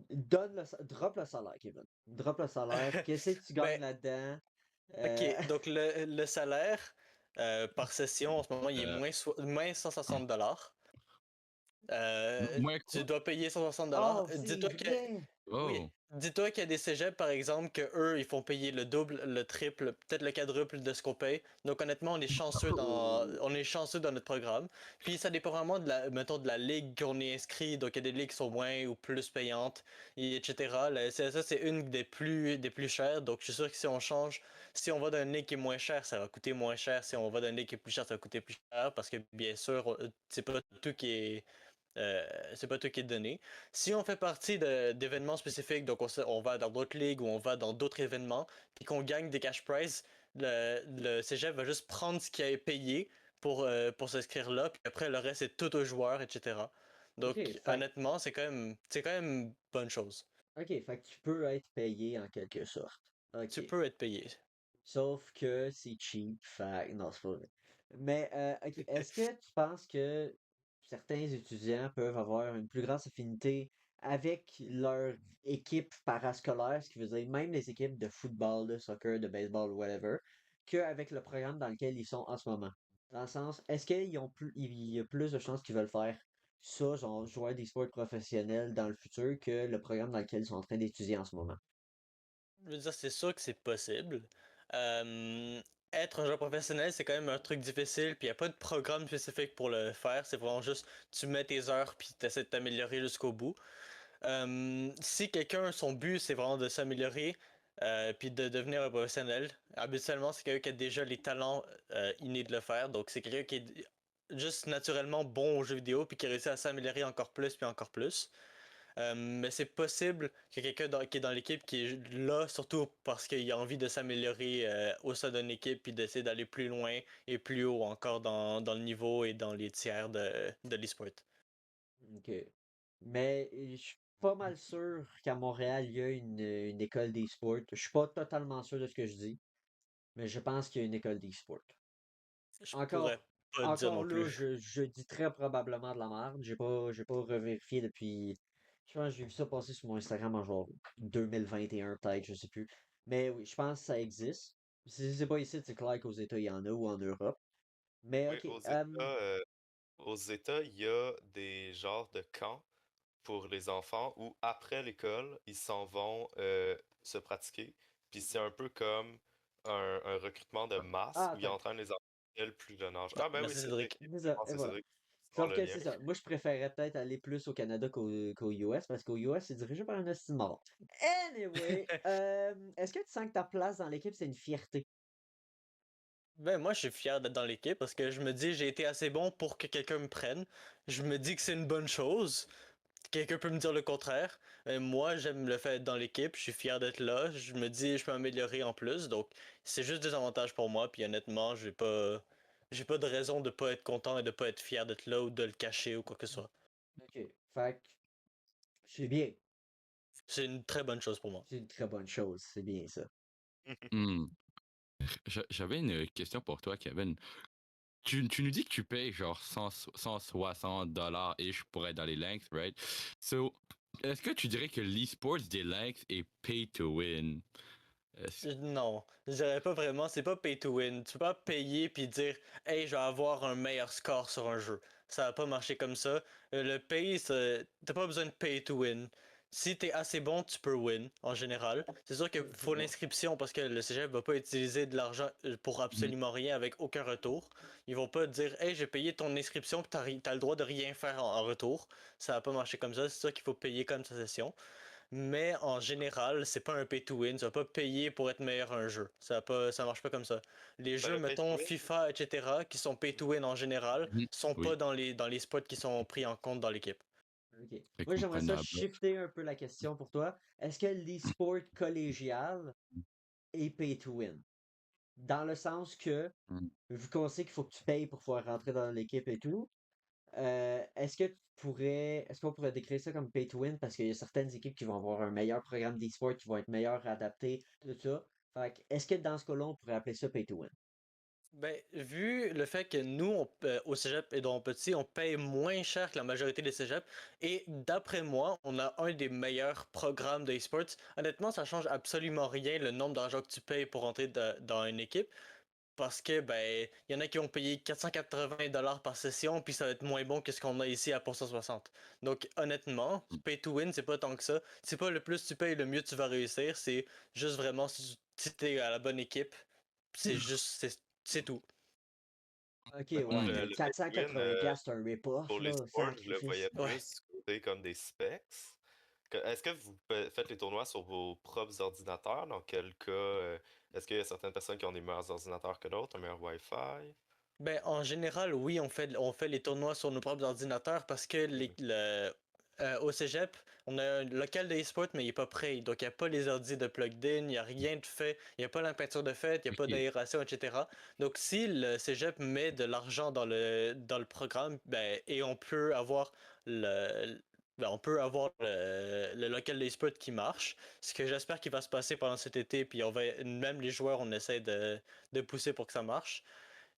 S1: Drop le salaire, Kevin. Drop le salaire. Qu'est-ce que tu gagnes
S4: Ben,
S1: là-dedans? Euh,
S4: ok, donc le salaire par session en ce moment, il est
S2: Euh,
S4: moins 160 $.
S2: Moins
S4: Tu
S2: quoi?
S4: dois payer 160 $.
S1: Oh, c'est
S4: Dis-toi que
S1: vrai!
S4: Oui,
S2: Oh.
S4: dis-toi qu'il y a des cégeps, par exemple, que eux, ils font payer le double, le triple, peut-être le quadruple de ce qu'on paye. Donc honnêtement, on est chanceux dans notre programme. Puis ça dépend vraiment mettons, de la ligue qu'on est inscrit. Donc il y a des ligues qui sont moins ou plus payantes, etc. Le CSA, c'est une des plus chères. Donc je suis sûr que si on change, si on va dans une ligue qui est moins chère, ça va coûter moins cher. Si on va dans une ligue qui est plus chère, ça va coûter plus cher. Parce que bien sûr, euh, c'est pas tout qui est donné. Si on fait partie d'événements spécifiques, donc on va dans d'autres ligues ou on va dans d'autres événements, puis qu'on gagne des cash prizes, le cégep va juste prendre ce qu'il a payé pour s'inscrire là, puis après le reste c'est tout aux joueurs, etc.
S1: Ok,
S4: Donc
S1: fait,
S4: honnêtement, c'est quand même une bonne chose.
S1: ok, fait que tu peux être payé en quelque sorte. Ok.
S4: Tu peux être payé.
S1: Sauf que c'est cheap, fait non, c'est pas vrai. Mais, ok, est-ce que tu penses que certains étudiants peuvent avoir une plus grande affinité avec leur équipe parascolaire, ce qui veut dire même les équipes de football, de soccer, de baseball, whatever, qu'avec le programme dans lequel ils sont en ce moment? Dans le sens, est-ce il y a plus de chances qu'ils veulent faire ça, genre jouer à des sports professionnels dans le futur que le programme dans lequel ils sont en train d'étudier en ce moment?
S4: Je veux dire, c'est sûr que c'est possible. Euh, être un joueur professionnel, c'est quand même un truc difficile, puis il n'y a pas de programme spécifique pour le faire. C'est vraiment juste, tu mets tes heures, puis tu essaies de t'améliorer jusqu'au bout. Si quelqu'un, son but, c'est vraiment de s'améliorer, puis de devenir un professionnel, habituellement, c'est quelqu'un qui a déjà les talents innés de le faire. Donc, c'est quelqu'un qui est juste naturellement bon aux jeux vidéo, puis qui réussit à s'améliorer encore plus, puis encore plus. Mais c'est possible qu'il y ait quelqu'un qui est dans l'équipe qui est là, surtout parce qu'il a envie de s'améliorer au sein d'une équipe, puis d'essayer d'aller plus loin et plus haut encore dans le niveau et dans les tiers de l'esport.
S1: Ok. Mais je suis pas mal sûr qu'à Montréal, il y a une école d'e-sport. Je suis pas totalement sûr de ce que je dis, mais je pense qu'il y a une école d'e-sport.
S4: Je pourrais
S1: Encore,
S4: pas te dire
S1: encore
S4: non
S1: là,
S4: plus.
S1: je dis très probablement de la merde. J'ai pas revérifié depuis. Je pense que j'ai vu ça passer sur mon Instagram en genre 2021 peut-être, je sais plus. Mais oui, je pense que ça existe. Si c'est pas ici, c'est clair qu'aux États, il y en a ou en Europe. Mais
S3: Oui,
S1: ok.
S3: aux États, il y a des genres de camps pour les enfants où après l'école, ils s'en vont se pratiquer. Puis c'est un peu comme un recrutement de masse
S1: Ah,
S3: où ils
S1: attends.
S3: entraînent les enfants dès le plus jeune âge.
S4: Ah,
S3: Ah ben oui,
S4: merci
S3: Cédric.
S4: Cédric.
S3: Je
S1: C'est ça,
S3: pense
S1: et
S3: que c'est
S1: voilà.
S3: Cédric qui sort
S1: Sauf
S3: le
S1: que
S3: lien.
S1: c'est ça. Moi, je préférerais peut-être aller plus au Canada qu'au US parce qu'au US, c'est dirigé par un hostie de mort. Anyway, est-ce que tu sens que ta place dans l'équipe, c'est une fierté?
S4: Ben moi je suis fier d'être dans l'équipe parce que je me dis j'ai été assez bon pour que quelqu'un me prenne. Je me dis que c'est une bonne chose. Quelqu'un peut me dire le contraire. Mais moi j'aime le fait d'être dans l'équipe, je suis fier d'être là. Je me dis je peux m'améliorer en plus. Donc c'est juste des avantages pour moi. Puis honnêtement j'ai pas de raison de pas être content et de pas être fier d'être là ou de le cacher ou quoi que ce soit.
S1: Ok. Fait que, c'est bien.
S4: C'est une très bonne chose pour moi.
S1: C'est une très bonne chose. C'est bien ça.
S2: Hmm. J'avais une question pour toi, Kevin. Tu nous dis que tu payes genre 160 $ et je pourrais être dans les Lynx, right? So, est-ce que tu dirais que l'e-sports des Lynx est pay to win?
S4: Non, je dirais pas vraiment, c'est pas pay to win. Tu peux pas payer puis dire hey, je vais avoir un meilleur score sur un jeu. Ça va pas marcher comme ça. Le pay, t'as pas besoin de pay to win. Si t'es assez bon, tu peux win en général. C'est sûr qu'il faut l'inscription parce que le cégep va pas utiliser de l'argent pour
S2: Mhm.
S4: absolument rien avec aucun retour. Ils vont pas te dire hey, j'ai payé ton inscription puis t'as le droit de rien faire en retour. Ça va pas marcher comme ça. C'est ça qu'il faut payer comme sa session. Mais en général, c'est pas un pay to win. Tu vas pas payer pour être meilleur à un jeu. Ça marche pas comme ça. Les
S3: Ben,
S4: jeux,
S3: le pay to
S4: mettons
S3: win,
S4: FIFA, etc., qui sont pay to win en général,
S2: Mhm.
S4: sont pas
S2: Oui,
S4: dans les spots qui sont pris en compte dans l'équipe.
S1: Ok.
S2: c'est
S1: Moi, j'aimerais ça
S2: comprenable.
S1: shifter un peu la question pour toi. Est-ce que l'e-sport collégial est pay to win? Dans le sens que,
S2: Mhm.
S1: vu qu'on sait qu'il faut que tu payes pour pouvoir rentrer dans l'équipe et tout, est-ce qu'on pourrait décrire ça comme pay to win parce qu'il y a certaines équipes qui vont avoir un meilleur programme d'e-sport, qui vont être meilleurs adaptés, tout ça. Fait que, est-ce que dans ce cas-là, on pourrait appeler ça pay to win?
S4: Ben, vu le fait que nous, au cégep et dans Petit, on paye moins cher que la majorité des cégeps, et d'après moi, on a un des meilleurs programmes de e honnêtement, ça change absolument rien le nombre d'argent que tu payes pour entrer dans une équipe. Parce que, ben, il y en a qui ont payé 480 $ par session, puis ça va être moins bon que ce qu'on a ici à pour 160. Donc, honnêtement, pay to win, c'est pas tant que ça. C'est pas le plus tu payes, le mieux tu vas réussir. C'est juste vraiment si t'es à la bonne équipe. C'est juste, c'est tout.
S1: Ok,
S3: moi,
S1: ouais,
S2: Mhm.
S1: mais
S3: le pay to win,
S1: 480$, c'est un rip-off,
S3: pour les
S1: là,
S3: sports, je le voyais
S1: sacrifice.
S4: Ouais.
S3: plus côté comme des specs. Est-ce que vous faites les tournois sur vos propres ordinateurs? Dans quel cas, est-ce qu'il y a certaines personnes qui ont des meilleurs ordinateurs que d'autres, un meilleur Wi-Fi?
S4: Ben, en général, oui, on fait les tournois sur nos propres ordinateurs parce que au cégep, on a un local de e-sport, mais il n'est pas prêt. Donc, il n'y a pas les ordis de plugged in, il n'y a rien de fait, il n'y a pas la peinture de fait, il n'y a pas
S2: Ok.
S4: d'aération, etc. Donc, si le cégep met de l'argent dans le programme, ben, et le, on peut avoir le local de e-sport qui marche, ce que j'espère qu'il va se passer pendant cet été, puis même les joueurs, on essaie de pousser pour que ça marche.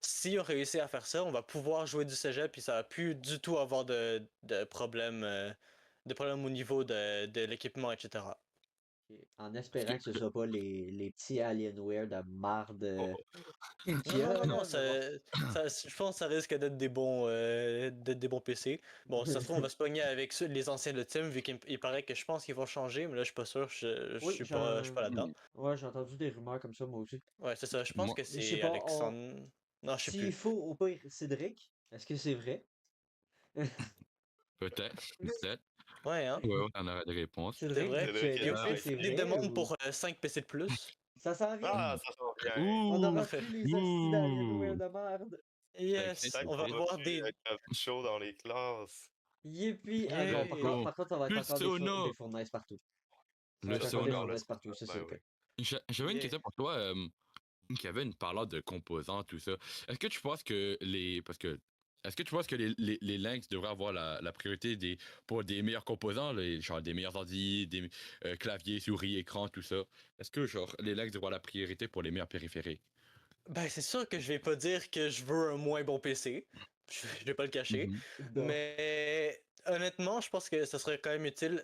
S4: Si on réussit à faire ça, on va pouvoir jouer du cégep puis ça va plus du tout avoir de problèmes au niveau de l'équipement, etc.
S1: En espérant que ce soit pas les petits Alienware de marde
S3: Oh,
S1: qu'il y
S4: Non,
S1: a,
S4: non, non,
S1: là, mais bon.
S4: je pense que ça risque d'être des bons PC. Bon, ça se trouve, on va se pogner avec les anciens de Tim, vu qu'il paraît que je pense qu'ils vont changer, mais là, je suis pas sûr,
S1: Oui,
S4: je suis pas là-dedans.
S1: ouais, j'ai entendu des rumeurs comme ça, moi aussi.
S4: Ouais, c'est ça, je pense
S2: Moi,
S4: que
S1: Mais je sais
S4: c'est
S1: pas,
S4: Alexandre. Non, je sais
S1: s'il
S4: plus.
S1: faut, au pire, Cédric, est-ce que c'est vrai?
S2: peut-être, peut-être.
S4: Ouais, hein,
S2: Ouais, on aura des réponses.
S4: c'est
S1: Cédric,
S4: vrai.
S3: c'est vrai qu'il y
S4: Et
S3: a
S4: au
S1: est-ce que
S4: pire,
S3: ça.
S1: c'est
S4: faites des
S1: vrai
S4: demandes
S1: ou
S4: pour 5 PC de plus.
S1: ça s'en vient?
S3: Ah, ça sent bien.
S1: On
S2: Ouh!
S1: n'aura
S4: Parfait.
S1: plus les hosties d'Alienware
S2: Ouh!
S1: de merde.
S2: Sacré
S4: Yes,
S3: Peut-être
S4: on
S3: qu'on
S4: va
S2: Cédric.
S3: va
S4: avoir
S3: plus
S4: des.
S3: être chaud dans les classes.
S1: Yippee! Ah non,
S2: Let's
S4: Yeah.
S2: go.
S1: par contre, ça va être
S2: Le
S1: encore
S2: sauna.
S1: des fournaises partout. Ça va
S2: Le
S1: être
S3: Ça
S1: encore
S3: sera
S1: des
S2: sauna.
S3: encore le
S1: fournaises
S3: sauna,
S1: partout, ça c'est
S3: ben
S1: OK.
S3: oui.
S2: J'avais une
S4: Yeah.
S2: question pour toi, Kevin, parlant de composants, tout ça. Est-ce que tu penses que est-ce que tu penses que les Lynx devraient avoir la priorité pour des meilleurs composants, genre des meilleurs ordi, des claviers, souris, écran, tout ça? Est-ce que genre les Lynx devraient avoir la priorité pour les meilleurs périphériques?
S4: Ben, c'est sûr que je vais pas dire que je veux un moins bon PC. Je vais pas le cacher.
S2: Mhm.
S1: Duh.
S4: Mais honnêtement, je pense que ça serait quand même utile.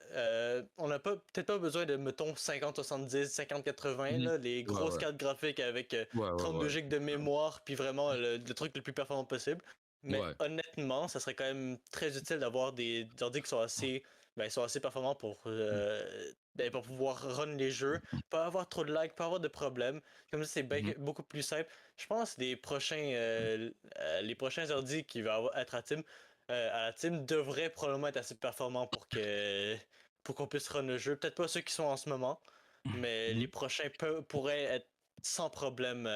S4: On n'a peut-être pas besoin de, mettons, 50-70, 50-80,
S2: Mhm.
S4: là, les
S2: Ouais,
S4: grosses
S2: ouais.
S4: cartes graphiques avec
S2: Ouais,
S4: 32
S2: ouais,
S4: GB de mémoire, puis vraiment le truc le plus performant possible.
S2: ouais.
S4: Mais
S2: Ouais.
S4: honnêtement, ça serait quand même très utile d'avoir des ordi qui sont assez performants pour pouvoir run les jeux, pas avoir trop de lag, pas avoir de problèmes. Comme ça, c'est
S2: Mhm.
S4: beaucoup plus simple. Je pense que les prochains ordi qui être à la team devraient probablement être assez performants pour qu'on puisse run le jeu. Peut-être pas ceux qui sont en ce moment, mais les
S2: Mhm.
S4: prochains pourraient être sans problème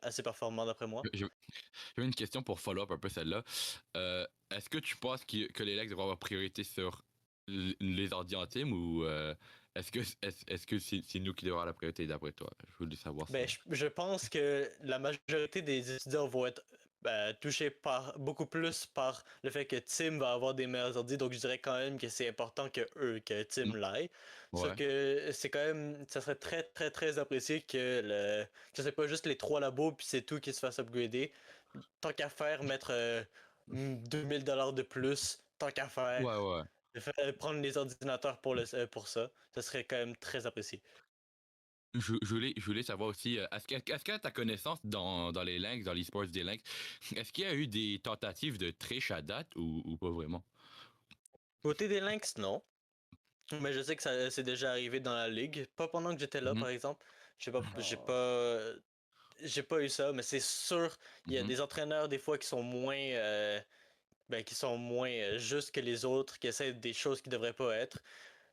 S4: assez performants d'après moi.
S2: J'avais une question pour follow-up un peu celle-là. Est-ce que tu penses que les Lynx devraient avoir priorité sur les ordi en team ou est-ce que c'est nous qui devons avoir la priorité d'après toi? Je voulais savoir ça.
S4: Ben, je pense que la majorité des étudiants vont être touchés beaucoup plus par le fait que Tim va avoir des meilleurs ordi, donc je dirais quand même que c'est important que Tim
S2: Mm.
S4: l'aille. Sauf
S2: Ouais.
S4: que c'est quand même, ça serait très très très apprécié que c'est pas juste les 3 labos puis c'est tout qui se fasse upgrader. Tant qu'à faire, mettre 2000 $ de plus, tant qu'à faire,
S2: Ouais, ouais.
S4: prendre les ordinateurs pour ça, ça serait quand même très apprécié.
S2: Je voulais savoir aussi, est-ce qu'à ta connaissance dans les Lynx, dans l'e-sports des Lynx, est-ce qu'il y a eu des tentatives de triche à date ou pas vraiment?
S4: Côté des Lynx, non. Mais je sais que ça c'est déjà arrivé dans la ligue. Pas pendant que j'étais là,
S2: Mhm,
S4: par exemple. J'ai pas, j'ai
S1: Oh.
S4: pas, j'ai pas eu ça, mais c'est sûr, il y a
S2: mhm.
S4: des entraîneurs des fois qui sont moins justes que les autres, qui essaient des choses qui devraient pas être.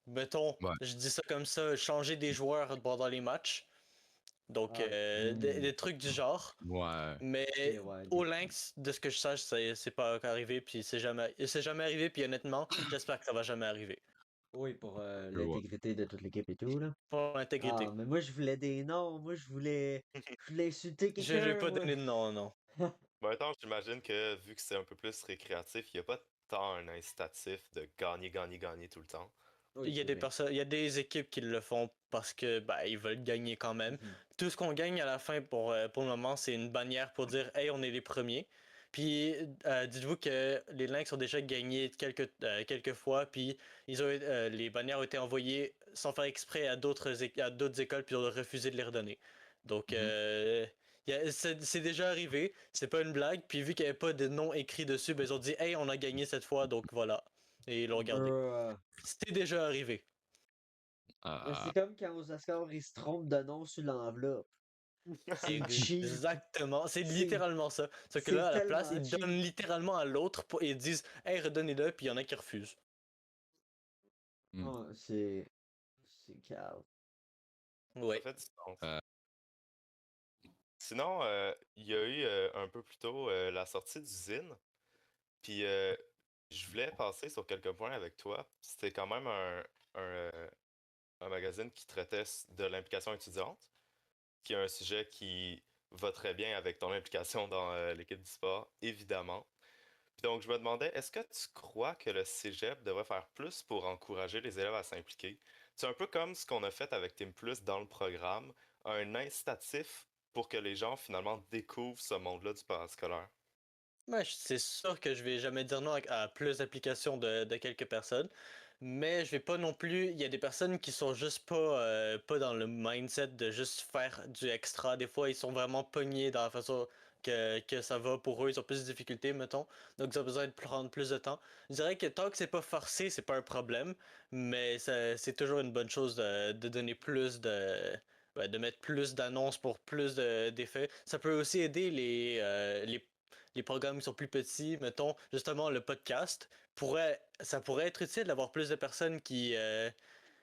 S4: Mettons,
S2: Ouais.
S4: je dis ça comme ça, changer des joueurs pendant les matchs. Donc,
S1: Ah,
S4: des trucs du genre.
S2: Ouais.
S4: Mais
S1: ok, ouais.
S4: au Lynx, de ce que je sache, c'est pas encore arrivé, puis c'est jamais arrivé, puis honnêtement, j'espère que ça va jamais arriver.
S1: Oui, pour
S2: Je vois.
S1: l'intégrité de toute l'équipe et tout, là.
S4: Pour
S1: Ah,
S4: l'intégrité.
S1: mais moi, je voulais des noms. Moi, je voulais insulter
S4: Je vais
S1: quelqu'un,
S4: pas
S1: moi.
S4: donner de nom, non.
S3: Maintenant, j'imagine que vu que c'est un peu plus récréatif, il n'y a pas tant un incitatif de gagner, gagner, gagner tout le temps.
S1: Oui,
S4: Il y a
S1: c'est
S4: des
S1: vrai.
S4: personnes, il y a des équipes qui le font parce que ils veulent gagner quand même.
S1: Mhm.
S4: Tout ce qu'on gagne à la fin pour le moment, c'est une bannière pour dire hey, on est les premiers. Puis dites-vous que les Lynx ont déjà gagné quelques fois, puis les bannières ont été envoyées sans faire exprès à d'autres écoles, puis ils ont refusé de les redonner. Donc
S2: Mhm.
S4: c'est déjà arrivé, c'est pas une blague, puis vu qu'il n'y avait pas de nom écrit dessus, ils ont dit hey, on a gagné cette fois, donc voilà. Et ils l'ont gardé.
S1: Bruh.
S4: C'était déjà arrivé.
S2: Ah,
S1: C'est comme quand aux Oscars, ils se trompent de nom sur l'enveloppe. C'est cheap.
S4: Exactement. C'est
S1: C'est
S4: littéralement ça. Sauf que
S1: c'est
S4: là, à la place,
S1: tellement
S4: ils
S1: cheap.
S4: donnent littéralement à l'autre et disent hey, redonnez-le, puis il y en a qui refusent.
S2: hmm.
S1: Ah, c'est calme.
S3: Ça
S4: Ouais.
S3: fait du sens.
S2: Euh,
S3: Sinon, il y a eu un peu plus tôt la sortie d'usine. Puis je voulais passer sur quelques points avec toi. C'était quand même un, un magazine qui traitait de l'implication étudiante, qui est un sujet qui va très bien avec ton implication dans l'équipe du sport, évidemment. Puis donc, je me demandais, est-ce que tu crois que le cégep devrait faire plus pour encourager les élèves à s'impliquer? C'est un peu comme ce qu'on a fait avec Team Plus dans le programme, un incitatif pour que les gens finalement découvrent ce monde-là du parascolaire.
S4: C'est sûr que je vais jamais dire non à plus d'applications de quelques personnes. mais je vais pas non plus. Il y a des personnes qui sont juste pas dans le mindset de juste faire du extra. Des fois, ils sont vraiment pognés dans la façon que ça va pour eux. Ils ont plus de difficultés, mettons. Donc, ils ont besoin de prendre plus de temps. Je dirais que tant que c'est pas forcé, c'est pas un problème, mais c'est toujours une bonne chose de donner plus de mettre plus d'annonces pour plus d'effets. Ça peut aussi aider les programmes qui sont plus petits, mettons, justement le podcast ça pourrait être utile d'avoir plus de personnes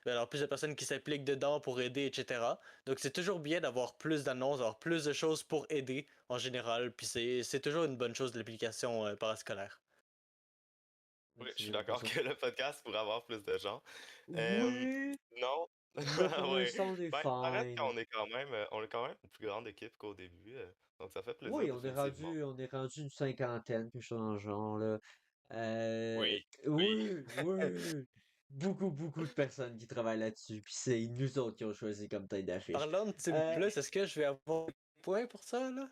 S4: alors plus de personnes qui s'impliquent dedans pour aider, etc. Donc c'est toujours bien d'avoir plus d'annonces, d'avoir plus de choses pour aider en général, puis c'est toujours une bonne chose de l'application parascolaire.
S3: Oui, je
S1: C'est
S3: suis
S1: bien pour
S3: d'accord
S1: ça.
S3: que le podcast pourrait avoir plus de gens.
S1: Oui,
S3: Non.
S1: mais pour
S3: Oui.
S1: l'instant, on est
S3: Ben, ça reste
S1: fine.
S3: on est quand même une plus grande équipe qu'au début. Donc ça fait plaisir,
S1: Oui,
S3: définitivement.
S1: on est rendu une cinquantaine, quelque chose dans le genre, là.
S3: Oui. Oui.
S1: Oui, oui. Beaucoup de personnes qui travaillent là-dessus, puis c'est nous autres qui ont choisi comme tête d'affiche.
S4: Parlant de Team
S1: Euh,
S4: Plus, est-ce que je vais avoir des points pour ça, là?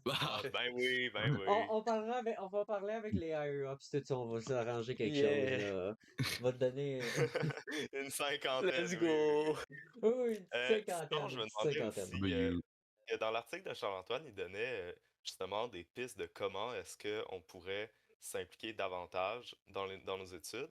S3: Ah,
S2: Bah,
S3: ben oui.
S1: on va parler avec les higher ups, tout ça, on va s'arranger quelque chose,
S4: Yeah!
S1: là. On va te donner
S3: Une cinquantaine,
S4: Let's
S3: oui, oui, oui.
S4: go!
S1: oui, une petite
S3: Sinon,
S1: cinquantaine,
S3: je
S1: une
S3: me
S1: petite
S3: demandais
S1: cinquantaine.
S3: aussi
S2: you.
S3: que dans l'article de Charles-Antoine, il donnait justement des pistes de comment est-ce qu'on pourrait s'impliquer davantage dans nos études.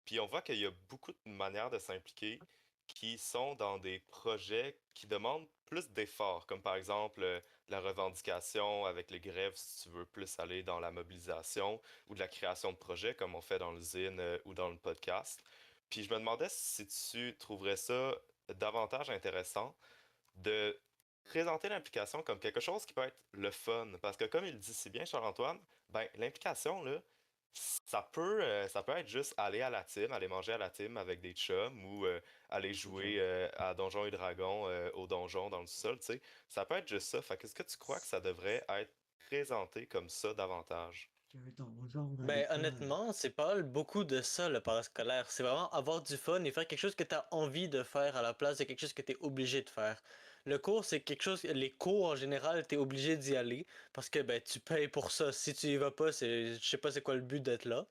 S3: Puis on voit qu'il y a beaucoup de manières de s'impliquer qui sont dans des projets qui demandent plus d'efforts, comme par exemple la revendication avec les grèves, si tu veux plus aller dans la mobilisation, ou de la création de projets, comme on fait dans l'usine ou dans le podcast. Puis je me demandais si tu trouverais ça davantage intéressant de présenter l'implication comme quelque chose qui peut être le fun. Parce que comme il dit si bien, Charles-Antoine, ben, l'implication, là, ça peut être juste aller à la team, aller manger à la team avec des chums ou aller jouer à Donjons et Dragons au donjon dans le sol, tu sais. Ça peut être juste ça. Fait qu'est-ce que tu crois que ça devrait être présenté comme ça davantage?
S4: Ben, honnêtement, c'est pas beaucoup de ça, le parascolaire. C'est vraiment avoir du fun et faire quelque chose que tu as envie de faire à la place de quelque chose que tu es obligé de faire. Le cours, c'est quelque chose, les cours en général, tu es obligé d'y aller parce que ben, tu payes pour ça. Si tu y vas pas, je sais pas c'est quoi le but d'être là.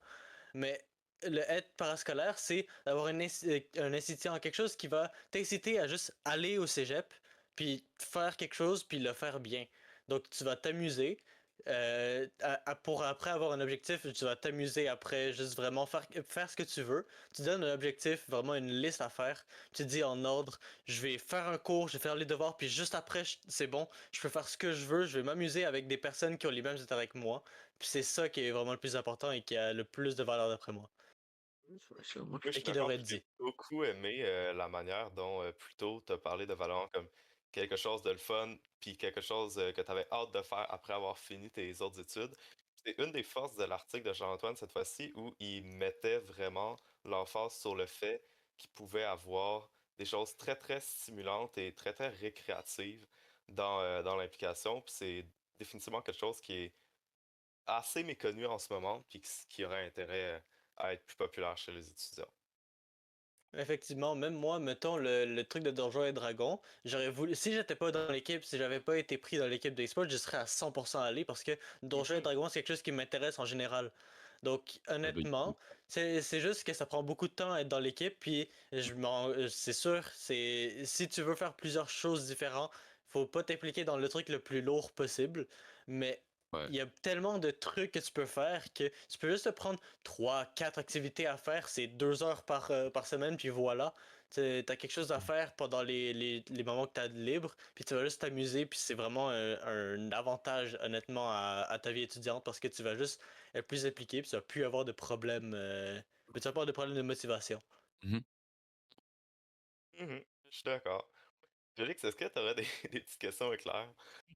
S4: Mais le être parascolaire, c'est d'avoir un institut, quelque chose qui va t'inciter à juste aller au cégep, puis faire quelque chose, puis le faire bien. Donc, tu vas t'amuser. Pour après avoir un objectif, tu vas t'amuser après, juste vraiment faire ce que tu veux. Tu donnes un objectif, vraiment une liste à faire. Tu dis en ordre, je vais faire un cours, je vais faire les devoirs, puis juste après, c'est bon, je peux faire ce que je veux, je vais m'amuser avec des personnes qui ont les mêmes intérêts que moi. Puis c'est ça qui est vraiment le plus important et qui a le plus de valeur d'après moi.
S3: Oui, je
S4: Et
S3: suis
S4: qui
S3: d'accord.
S4: devrait être
S3: Puis j'ai
S4: dit.
S3: beaucoup aimé la manière dont plus tôt tu as parlé de Valorant comme quelque chose de le fun, puis quelque chose que tu avais hâte de faire après avoir fini tes autres études. C'est une des forces de l'article de Jean-Antoine cette fois-ci où il mettait vraiment l'emphase sur le fait qu'il pouvait avoir des choses très très stimulantes et très très récréatives dans l'implication. Puis c'est définitivement quelque chose qui est assez méconnu en ce moment, puis qui aurait intérêt à être plus populaire chez les étudiants.
S4: Effectivement, même moi, mettons le truc de Donjons et Dragons, j'aurais voulu, si j'étais pas dans l'équipe, si j'avais pas été pris dans l'équipe d'e-sport, je serais à 100% allé parce que Donjons et
S3: Mhm.
S4: Dragons, c'est quelque chose qui m'intéresse en général. Donc,
S2: Ah, ben,
S4: honnêtement, c'est juste que ça prend beaucoup de temps à être dans l'équipe, puis c'est sûr, si tu veux faire plusieurs choses différentes, faut pas t'impliquer dans le truc le plus lourd possible, mais
S2: ouais.
S4: il y a tellement de trucs que tu peux faire que tu peux juste te prendre 3, 4 activités à faire, c'est 2 heures par semaine, puis voilà. T'as quelque chose à faire pendant les moments que t'as de libre, puis tu vas juste t'amuser, puis c'est vraiment un avantage, honnêtement, à ta vie étudiante parce que tu vas juste être plus impliqué, puis tu vas plus avoir de problèmes, tu vas pas avoir de problèmes de motivation.
S2: Mhm.
S3: Mhm. Je suis d'accord. Félix, est-ce que tu aurais des, des petites questions éclair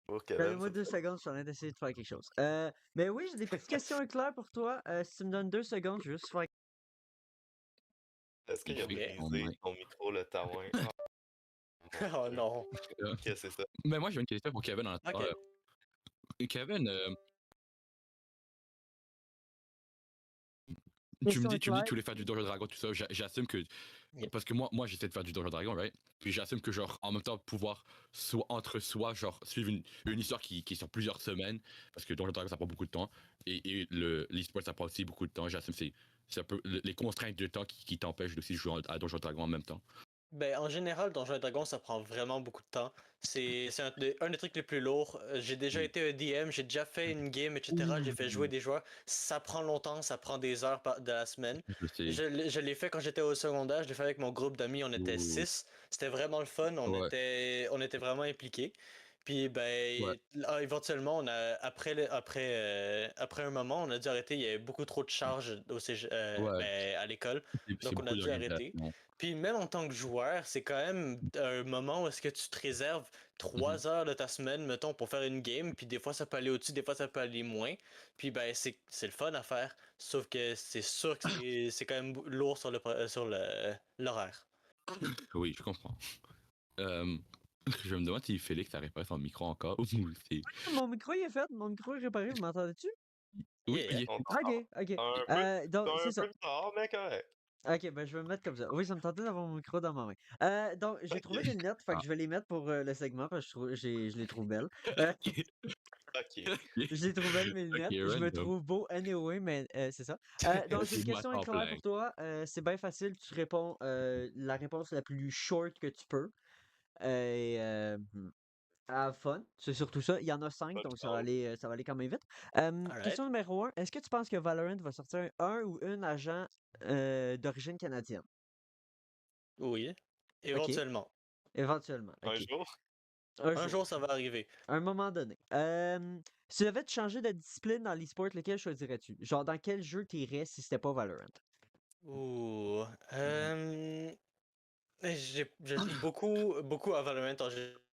S3: pour Kevin
S1: Donnez-moi
S3: cette
S1: deux
S3: fois?
S1: secondes, je suis en train d'essayer de faire quelque chose. Mais oui, j'ai des petites questions éclair pour toi. Si tu me donnes 2 secondes, je vais juste faire.
S3: Est-ce
S2: Il
S3: qu'il a
S2: fait
S4: Ok.
S2: ton
S3: brisé
S2: mic.
S3: ton micro, le taouin? Oh mon
S4: Oh
S3: Dieu.
S4: non.
S3: Ok, c'est ça.
S2: Mais moi, j'ai une question pour Kevin en attendant.
S4: Ok.
S2: Kevin, tu me
S1: Question
S2: dis,
S1: éclair.
S2: tu voulais faire du Donjon Dragon, tout ça. J'assume que
S4: Yep.
S2: Parce que moi j'essaie de faire du Donjon Dragon, right? Puis j'assume que genre en même temps pouvoir soit entre soi genre suivre une histoire qui est sur plusieurs semaines parce que Donjon Dragon ça prend beaucoup de temps et l'e-sport ça prend aussi beaucoup de temps. J'assume c'est un peu les contraintes de temps qui t'empêchent de aussi jouer à Donjon Dragon en même temps.
S4: Ben, en général, Donjons et Dragons, ça prend vraiment beaucoup de temps. C'est un des trucs les plus lourds. J'ai déjà
S2: Mm.
S4: été un DM, j'ai déjà fait une game, etc. J'ai fait jouer des joueurs. Ça prend longtemps, ça prend des heures de la semaine.
S2: Je sais.
S4: Je l'ai fait quand j'étais au secondaire, je l'ai fait avec mon groupe d'amis, on était
S2: Ouh.
S4: 6. C'était vraiment le fun, on
S2: Ouais.
S4: était vraiment impliqués. Puis ben,
S2: Ouais.
S4: là, éventuellement, après un moment, on a dû arrêter. Il y avait beaucoup trop de charges
S2: Ouais.
S4: ben, à l'école.
S2: C'est
S4: Donc on a
S2: beaucoup
S4: dû arrêter.
S2: d'organisation.
S4: Puis même en tant que joueur, c'est quand même un moment où est-ce que tu te réserves
S2: Mhm.
S4: 3 heures de ta semaine, mettons, pour faire une game, puis des fois ça peut aller au-dessus, des fois ça peut aller moins. Puis ben c'est le fun à faire, sauf que c'est sûr que c'est quand même lourd sur l'horaire.
S2: Oui, je comprends. Je me demande si Félix a réparé son micro encore ou c'est.
S1: Mon micro il est fait, mon micro est réparé, vous m'entendez-tu?
S2: Oui,
S4: Yeah.
S2: il-
S3: On
S1: Ok, ok. Donc, c'est ça.
S3: peu tard, mais correct.
S1: Ok, ben je vais me mettre comme ça. Oui, ça me tentait d'avoir mon micro dans ma main. Donc, j'ai trouvé des lunettes, fait que
S2: Ah.
S1: je vais les mettre pour le segment parce que je les trouve belles. Euh,
S3: Ok.
S1: je les trouve belles, mes lunettes. Je me
S2: random.
S1: trouve beau anyway, mais c'est ça. Donc, j'ai une
S2: Excuse-moi,
S1: question
S2: temps
S1: éclair
S2: plein.
S1: pour toi. C'est bien facile, tu réponds la réponse la plus short que tu peux. Et have fun, c'est surtout ça. Il y en a 5,
S3: Bonne
S1: donc
S3: chance.
S1: ça va aller quand même vite.
S4: Alright.
S1: Question numéro 1. Est-ce que tu penses que Valorant va sortir un ou une agent d'origine canadienne?
S4: Oui.
S1: Ok,
S4: Éventuellement.
S1: éventuellement.
S3: Un
S1: Ok.
S3: jour.
S1: Un
S4: Un
S1: jour,
S4: jour, ça va arriver.
S1: à un moment donné. Si tu devais te changer de discipline dans l'e-sport, lequel choisirais-tu? Genre, dans quel jeu t'irais si c'était pas Valorant?
S4: Ouh. Je joue beaucoup à Valorant en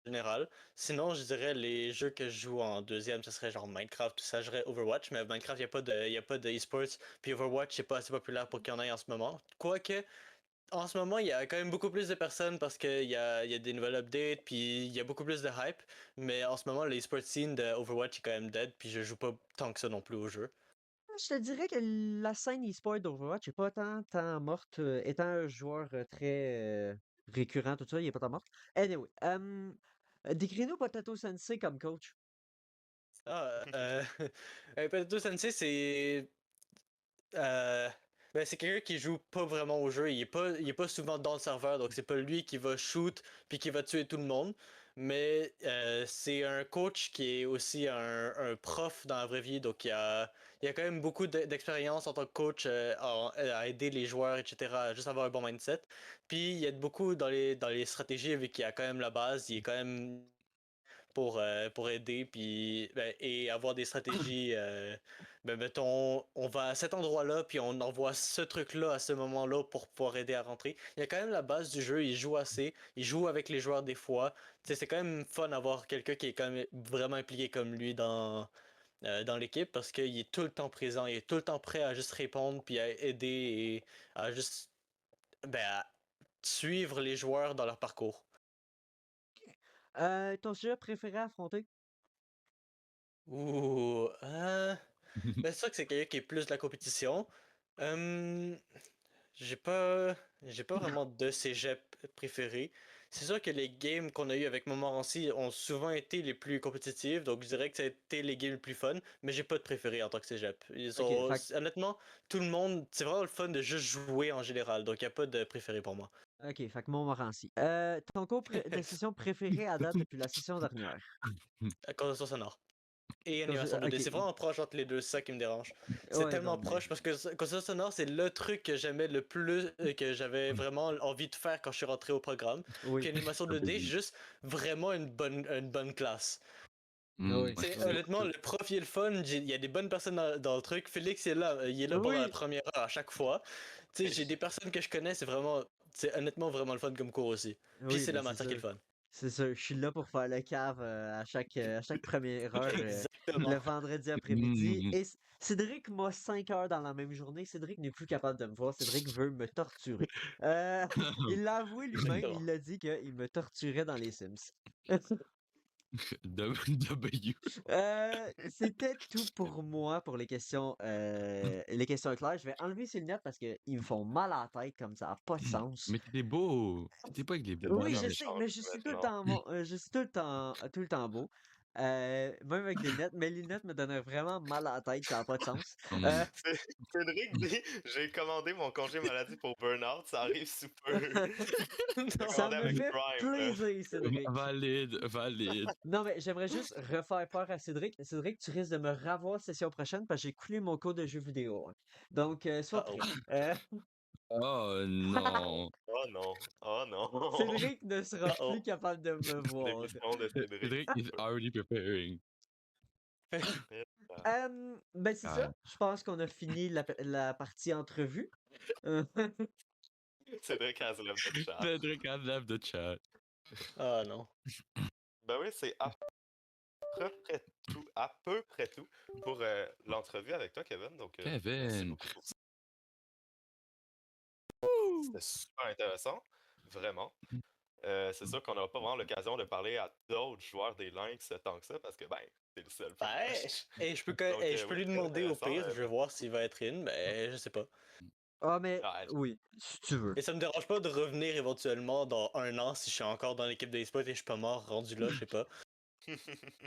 S4: général. Sinon, je dirais les jeux que je joue en deuxième, ce serait genre Minecraft, tout ça, je dirais Overwatch, mais Minecraft, y a pas de e-sports, puis Overwatch, c'est pas assez populaire pour qu'il y en ait en ce moment. Quoique, en ce moment, il y a quand même beaucoup plus de personnes parce qu'il y a des nouvelles updates, puis il y a beaucoup plus de hype, mais en ce moment, l'e-sport scene de Overwatch est quand même dead, puis je joue pas tant que ça non plus au jeu.
S1: Je te dirais que la scène e-sport d'Overwatch est pas tant morte. Étant un joueur très récurrent, tout ça, il est pas tant morte. Anyway, décris-nous Potato Sensei comme coach.
S4: Ah, Potato Sensei, Euh, c'est quelqu'un qui joue pas vraiment au jeu. Il est pas souvent dans le serveur, donc c'est pas lui qui va shoot puis qui va tuer tout le monde. Mais c'est un coach qui est aussi un prof dans la vraie vie, donc il a quand même beaucoup d'expérience en tant que coach à aider les joueurs, etc. À juste avoir un bon mindset. Puis il aide beaucoup dans les stratégies, vu qu'il a quand même la base, il est quand même pour aider puis et avoir des stratégies mettons on va à cet endroit-là puis on envoie ce truc-là à ce moment-là pour pouvoir aider à rentrer. Il y a quand même la base du jeu, il joue assez, il joue avec les joueurs des fois. Tu sais, c'est quand même fun d'avoir quelqu'un qui est quand même vraiment impliqué comme lui dans l'équipe parce qu'il est tout le temps présent, il est tout le temps prêt à juste répondre puis à aider et à juste à suivre les joueurs dans leur parcours.
S1: Ton sujet préféré à affronter?
S4: Ouh, c'est sûr que c'est quelqu'un qui est plus de la compétition. Hum, j'ai pas, j'ai pas vraiment de cégep préféré. C'est sûr que les games qu'on a eu avec Montmorency ont souvent été les plus compétitifs, donc je dirais que ça a été les games les plus fun, mais j'ai pas de préféré en tant que cégep.
S1: Ok, fait,
S4: Honnêtement, tout le monde, c'est vraiment le fun de juste jouer en général, donc il a pas de préféré pour moi.
S1: ok, fait que Montmorency. Ton cours de session préféré à date depuis la session dernière?
S4: Conversation sonore. Et animation 2D.
S1: Ok,
S4: C'est vraiment proche entre les deux, c'est ça qui me dérange. C'est
S1: ouais,
S4: tellement
S1: non, mais
S4: proche parce que Conversation sonore, c'est le truc que j'aimais le plus, que j'avais vraiment envie de faire quand je suis rentré au programme.
S1: oui,
S4: Puis animation 2D, j'ai juste vraiment une bonne classe.
S1: oui,
S4: Honnêtement, le prof il est le fun, il y a des bonnes personnes dans le truc. Félix il est là pendant la
S1: oui,
S4: première heure à chaque fois. Tu sais, j'ai des personnes que je connais, c'est honnêtement vraiment le fun comme cours aussi. Puis
S1: oui,
S4: c'est
S1: ben
S4: la
S1: c'est
S4: matière qui est
S1: sûr.
S4: le fun.
S1: C'est sûr, je suis là pour faire le cave à chaque première heure le
S4: Exactement.
S1: vendredi après-midi. Et Cédric m'a 5 heures dans la même journée. Cédric n'est plus capable de me voir. Cédric veut me torturer. Il l'a avoué lui-même,
S4: Exactement.
S1: il l'a dit qu'il me torturait dans les Sims.
S2: W.
S1: C'était tout pour moi pour les questions claires. Je vais enlever ces lunettes parce qu'ils me font mal à la tête comme ça n'a pas de sens.
S2: Mais t'es beau. T'es pas avec les
S3: C'est
S2: beaux
S1: Oui,
S3: tellement
S1: je
S2: lunettes.
S1: sais, mais je
S3: changé
S1: suis tout le
S3: maintenant.
S1: temps je suis tout le temps beau. Même avec des lunettes, mes lunettes me donnent vraiment mal à la tête, ça n'a pas de sens.
S2: Hmm.
S3: Cédric dit j'ai commandé mon congé maladie pour Burnout, ça arrive sous peu. J'ai
S1: Ça
S3: commandé
S1: me
S3: avec
S1: fait
S3: Prime.
S1: plaisir, Cédric.
S2: Valide.
S1: Non, mais j'aimerais juste refaire peur à Cédric. Cédric, tu risques de me revoir session prochaine parce que j'ai coulé mon cours de jeux vidéo, hein. Donc, sois
S4: Uh-oh.
S1: prêt.
S2: Oh non.
S3: Oh non, oh non.
S1: Cédric ne sera
S4: Uh-oh.
S1: plus capable de me voir.
S3: L'émission de Cédric.
S2: Cédric is already preparing.
S1: Ben c'est ça. Je pense qu'on a fini la partie entrevue.
S3: Cédric has left the chat.
S2: Cédric has left the chat.
S4: Ah non.
S3: Ben oui, c'est à peu près tout pour l'entrevue avec toi, Kevin. Donc, merci
S2: Kevin.
S3: beaucoup pour ça. C'était super intéressant, vraiment. C'est sûr qu'on n'aura pas vraiment l'occasion de parler à d'autres joueurs des Lynx tant que ça, parce que, ben, c'est le seul
S4: Ben,
S3: personnage.
S4: et je peux,
S3: Donc,
S4: je peux
S3: oui,
S4: lui
S3: très
S4: demander au
S3: intéressant,
S4: pire, je vais voir s'il va être in, mais je sais pas.
S1: Ah, mais
S3: Ah,
S1: oui, si tu veux.
S4: Et ça me dérange pas de revenir éventuellement dans 1 an si je suis encore dans l'équipe d'eSport et je suis pas mort rendu là, je sais pas.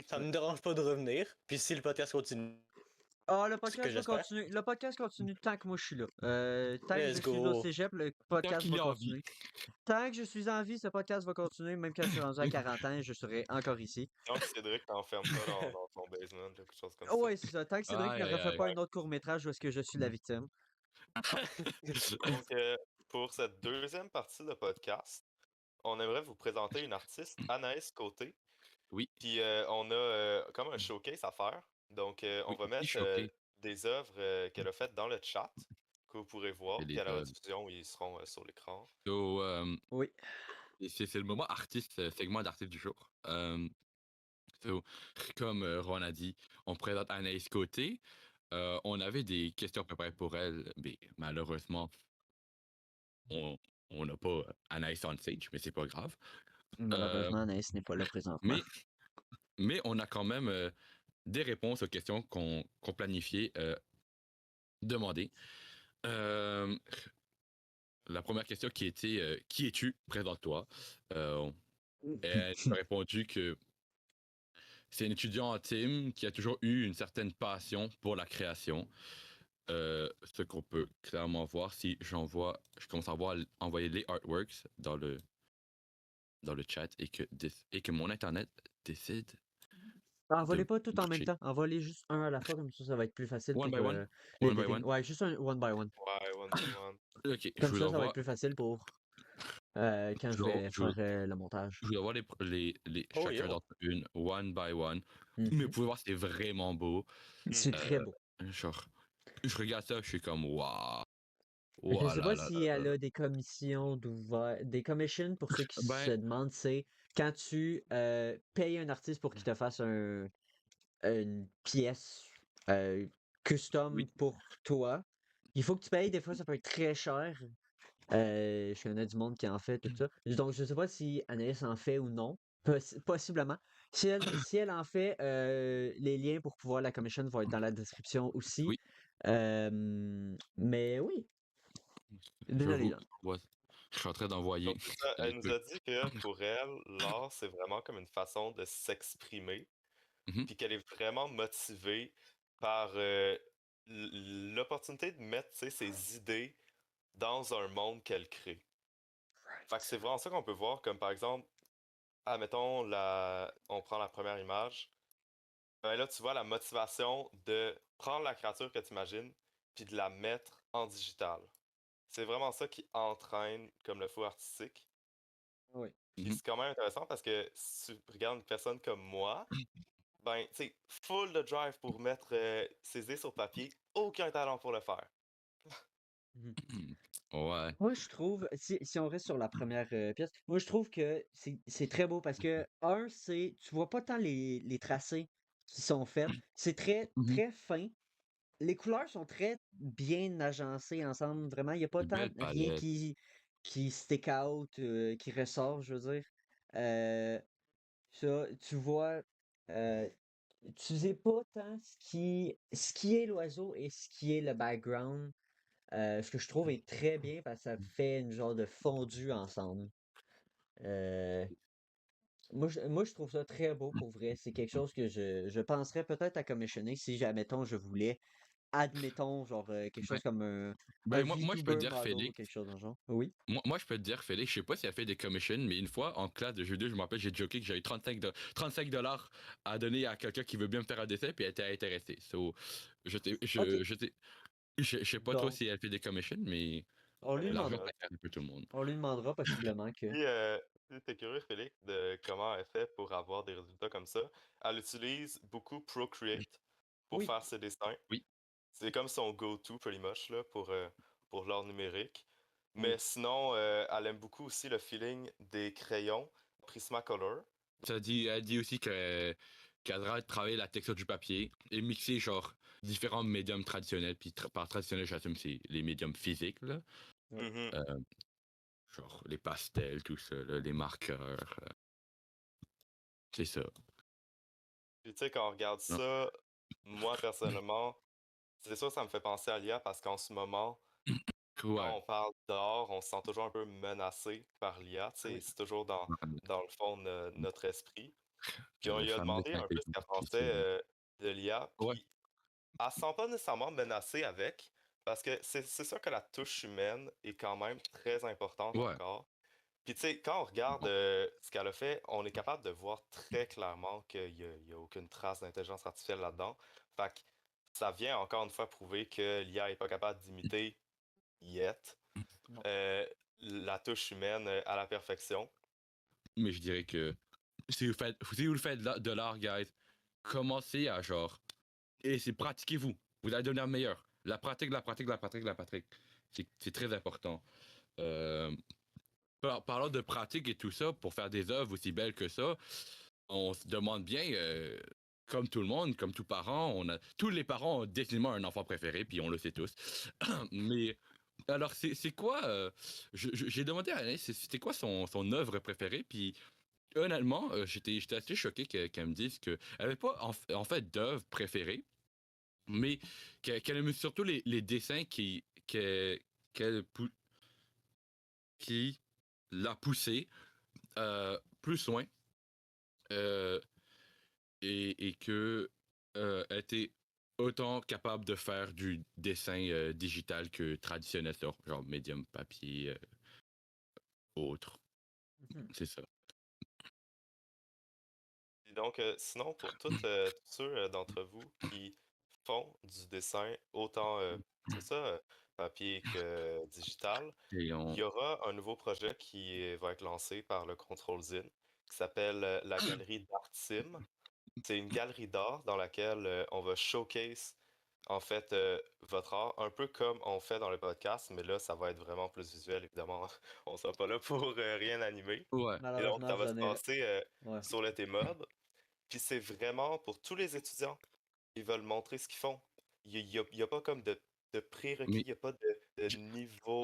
S4: Ça me dérange pas de revenir, puis si le podcast continue,
S1: Ah, le
S4: ce que
S1: podcast va
S4: j'espère.
S1: continuer. Le podcast continue tant que moi je suis là. Tant que je
S4: Let's
S1: suis au
S4: go.
S1: cégep, le
S2: Tant
S1: podcast
S2: qu'il
S1: va
S2: est en vie.
S1: continuer. Tant que je suis en vie, ce podcast va continuer. Même quand je suis rendu à 40 ans, je serai encore ici.
S3: Donc, Cédric, t'enferme pas dans ton basement, quelque chose comme
S1: Ouais,
S3: ça.
S1: c'est ça. Tant que Cédric
S2: Aïe,
S1: ne
S2: aïe,
S1: refait
S2: aïe.
S1: pas un autre court-métrage où est-ce que je suis la victime.
S3: Donc, pour cette deuxième partie de podcast, on aimerait vous présenter une artiste, Anaïs Côté.
S2: Oui.
S3: Puis on a comme un showcase à faire. Donc on
S2: Oui,
S3: va mettre
S2: choqué.
S3: des œuvres qu'elle a faites dans le chat que vous pourrez voir.
S2: Et
S3: Puis
S2: les
S3: à la
S2: œuvres.
S3: rediffusion, ils seront sur l'écran.
S2: So,
S1: Oui.
S2: c'est le moment artiste, segment d'artiste du jour. So, comme Ron a dit, on présente Anaïs Côté. On avait des questions préparées pour elle, mais malheureusement, on n'a pas Anaïs on stage, mais c'est pas grave.
S1: Malheureusement, Anaïs n'est pas là présentement.
S2: Mais on a quand même des réponses aux questions qu'on planifiait demander. La première question qui était qui es-tu? Présente-toi. Elle a répondu que c'est une étudiante team qui a toujours eu une certaine passion pour la création. Ce qu'on peut clairement voir si je commence à envoyer les artworks dans le chat et que mon internet décide.
S1: Envolez pas tout en même
S2: marcher.
S1: temps. Envolez juste un à la fois, comme ça va être plus facile
S2: One
S1: pour
S2: by one?
S1: les
S2: One by
S1: désigner.
S2: one?
S1: Ouais, juste un one by one.
S3: Ouais, one by one.
S2: Ok, je
S1: Comme
S2: vous
S1: ça va
S2: envoie.
S1: être plus facile pour quand je vais
S2: je vous-
S1: faire le montage.
S2: Je vous envoie les
S4: Oh,
S2: chacun
S4: yo.
S2: d'entre une, one by one.
S1: Mhm.
S2: Mais vous pouvez voir, c'est vraiment beau.
S1: C'est très beau.
S2: Genre, je regarde ça, je suis comme, waouh.
S1: Je sais pas si elle a des commissions des commissions pour ceux qui se demandent, c'est quand tu payes un artiste pour qu'il te fasse une pièce custom
S2: Oui.
S1: pour toi. Il faut que tu payes, des fois ça peut être très cher. Je connais du monde qui en fait tout ça. Donc je sais pas si Anaïs en fait ou non. Possiblement. Si elle en fait, les liens pour pouvoir la commission vont être dans la description aussi.
S2: Oui.
S1: Mais oui. Désolé, là.
S2: Je suis en train d'envoyer.
S3: Donc, c'est ça, elle nous a dit que pour elle, l'art, c'est vraiment comme une façon de s'exprimer.
S2: Mhm.
S3: Puis qu'elle est vraiment motivée par l'opportunité de mettre ses idées dans un monde qu'elle crée. Fait que c'est vraiment ça qu'on peut voir, comme par exemple, admettons, on prend la première image. Ben là, tu vois la motivation de prendre la créature que tu imagines, puis de la mettre en digital. C'est vraiment ça qui entraîne comme le flow artistique.
S1: Oui.
S3: Puis c'est quand même intéressant parce que si tu regardes une personne comme moi, ben, tu sais, full de drive pour mettre ses idées sur papier, aucun talent pour le faire.
S2: Ouais.
S1: Moi, je trouve, si on reste sur la première pièce, moi, je trouve que c'est très beau parce que, tu vois pas tant les tracés qui sont faits. C'est très,
S2: Mhm.
S1: très fin. Les couleurs sont très bien agencées ensemble. Vraiment, il n'y a pas
S2: Une
S1: tant
S2: belle
S1: rien
S2: palette.
S1: qui stick out, qui ressort, je veux dire. Ça, tu vois, euh, tu sais pas tant ce qui est l'oiseau et ce qui est le background, ce que je trouve est très bien parce que ça fait une genre de fondu ensemble. Euh, moi, je trouve ça très beau pour vrai. C'est quelque chose que je penserais peut-être à commissionner si, admettons, je voulais, admettons, genre, quelque
S2: Ben,
S1: chose comme un
S2: moi, je peux te
S1: VTuber
S2: dire,
S1: model ou
S2: Félix,
S1: quelque chose dans le genre. Oui.
S2: moi, je peux te dire, Félix, je sais pas si elle fait des commissions, mais une fois, en classe de jeu 2, je me rappelle, j'ai joké que j'avais 35 $ à donner à quelqu'un qui veut bien me faire un dessin, puis elle était intéressée. So, je, t'ai-
S1: OK.
S2: je sais pas trop
S1: Donc,
S2: si elle fait des commissions, mais
S1: on lui
S3: Ben,
S2: l'argent,
S1: demandera.
S2: ça intéresse un peu tout le monde.
S1: On lui demandera possiblement que.
S3: si, si t'es curieux, Félix, de comment elle fait pour avoir des résultats comme ça, elle utilise beaucoup Procreate pour
S1: Oui.
S3: faire ses dessins.
S2: Oui,
S3: C'est comme son go-to, pretty much, là, pour l'art numérique. Mais
S1: Oui.
S3: sinon, elle aime beaucoup aussi le feeling des crayons Prismacolor.
S2: elle dit aussi qu'elle devrait travailler la texture du papier et mixer genre différents médiums traditionnels. Puis par traditionnel, j'assume c'est les médiums physiques, là.
S1: Oui.
S3: Mhm.
S2: Euh, genre les pastels, tout ça, là, les marqueurs. C'est ça.
S3: Puis tu sais, quand on regarde
S2: Non.
S3: ça, moi, personnellement, c'est sûr, ça me fait penser à l'IA parce qu'en ce moment, quand
S2: Ouais.
S3: on parle d'art, on se sent toujours un peu menacé par l'IA. Tu sais,
S1: Oui.
S3: c'est toujours dans le fond de notre esprit. Puis on
S2: Le
S3: lui a
S2: fameux
S3: demandé un peu ce
S2: intelligence
S3: qu'elle pensait
S2: artificielle.
S3: de l'IA.
S2: Ouais.
S3: Puis elle se sent pas nécessairement menacée avec, parce que c'est sûr que la touche humaine est quand même très importante
S2: Ouais.
S3: encore. Puis tu sais, quand on regarde
S2: Bon.
S3: ce qu'elle a fait, on est capable de voir très clairement qu'il y a aucune trace d'intelligence artificielle là-dedans. Fait que ça vient encore une fois prouver que l'IA est pas capable d'imiter yet
S1: Non.
S3: euh, la touche humaine à la perfection.
S2: Mais je dirais que si vous faites de l'art, guys, commencez à genre. Et c'est pratiquez-vous. Vous allez devenir meilleur. La pratique, la pratique, la pratique, la pratique. C'est très important. Euh, Parlant de pratique et tout ça, pour faire des œuvres aussi belles que ça, on se demande bien, comme tout le monde, comme tout parent, tous les parents ont définitivement un enfant préféré, puis on le sait tous. Mais alors, c'est quoi j'ai demandé à Anaïs, c'était quoi son œuvre préférée, puis honnêtement, j'étais assez choqué qu'elle me dise qu'elle n'avait pas en fait d'œuvre préférée, mais qu'elle aimait surtout les dessins qu'elle pou- qui l'a poussé plus loin euh, et que elle était autant capable de faire du dessin digital que traditionnel, genre médium papier, autre.
S1: Mhm.
S2: C'est ça.
S3: Et donc, sinon, pour tous ceux d'entre vous qui font du dessin, autant, c'est ça, papier que digital,
S2: Et
S3: il y aura un nouveau projet qui va être lancé par le Control Zine, qui s'appelle la galerie d'Artsim. C'est une galerie d'art dans laquelle on va showcase, en fait, votre art, un peu comme on fait dans le podcast, mais là, ça va être vraiment plus visuel, évidemment. On sera pas là pour rien animer.
S2: ouais.
S3: Et donc,
S1: Malheureusement,
S3: ça
S1: je
S3: va se
S1: donnerai.
S3: passer
S1: Ouais.
S3: sur le T-Mob. Puis c'est vraiment pour tous les étudiants qui veulent montrer ce qu'ils font. Il y a pas comme de prérequis,
S2: Mais
S3: il n'y a pas de niveau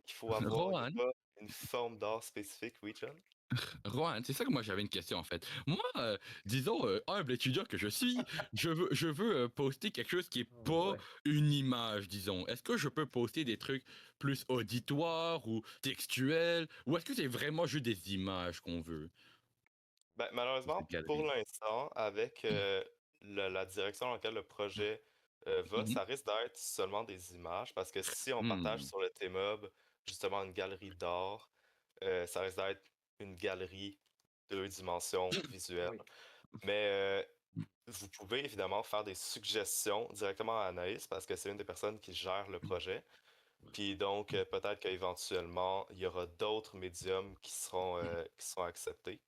S3: qu'il faut avoir, il n'y a
S2: Rohan,
S3: pas une forme d'art spécifique, oui, John?
S2: Rohan, c'est ça que moi j'avais une question en fait. Moi, disons, humble étudiant que je suis, je veux poster quelque chose qui est
S1: Oh
S2: pas
S1: boy.
S2: une image, disons. Est-ce que je peux poster des trucs plus auditoires ou textuels, ou est-ce que c'est vraiment juste des images qu'on veut
S3: Ben,
S2: pour
S3: malheureusement,
S2: cette
S3: pour
S2: galerie?
S3: l'instant, avec la direction dans laquelle le projet va,
S2: Mhm.
S3: ça risque d'être seulement des images, parce que si on partage
S2: Hmm.
S3: sur le T-Mob justement une galerie d'art, ça risque d'être une galerie deux dimensions visuelles.
S1: Oui.
S3: Mais vous pouvez évidemment faire des suggestions directement à Anaïs parce que c'est une des personnes qui gère le projet. Puis donc, peut-être qu'éventuellement, il y aura d'autres médiums qui seront acceptés.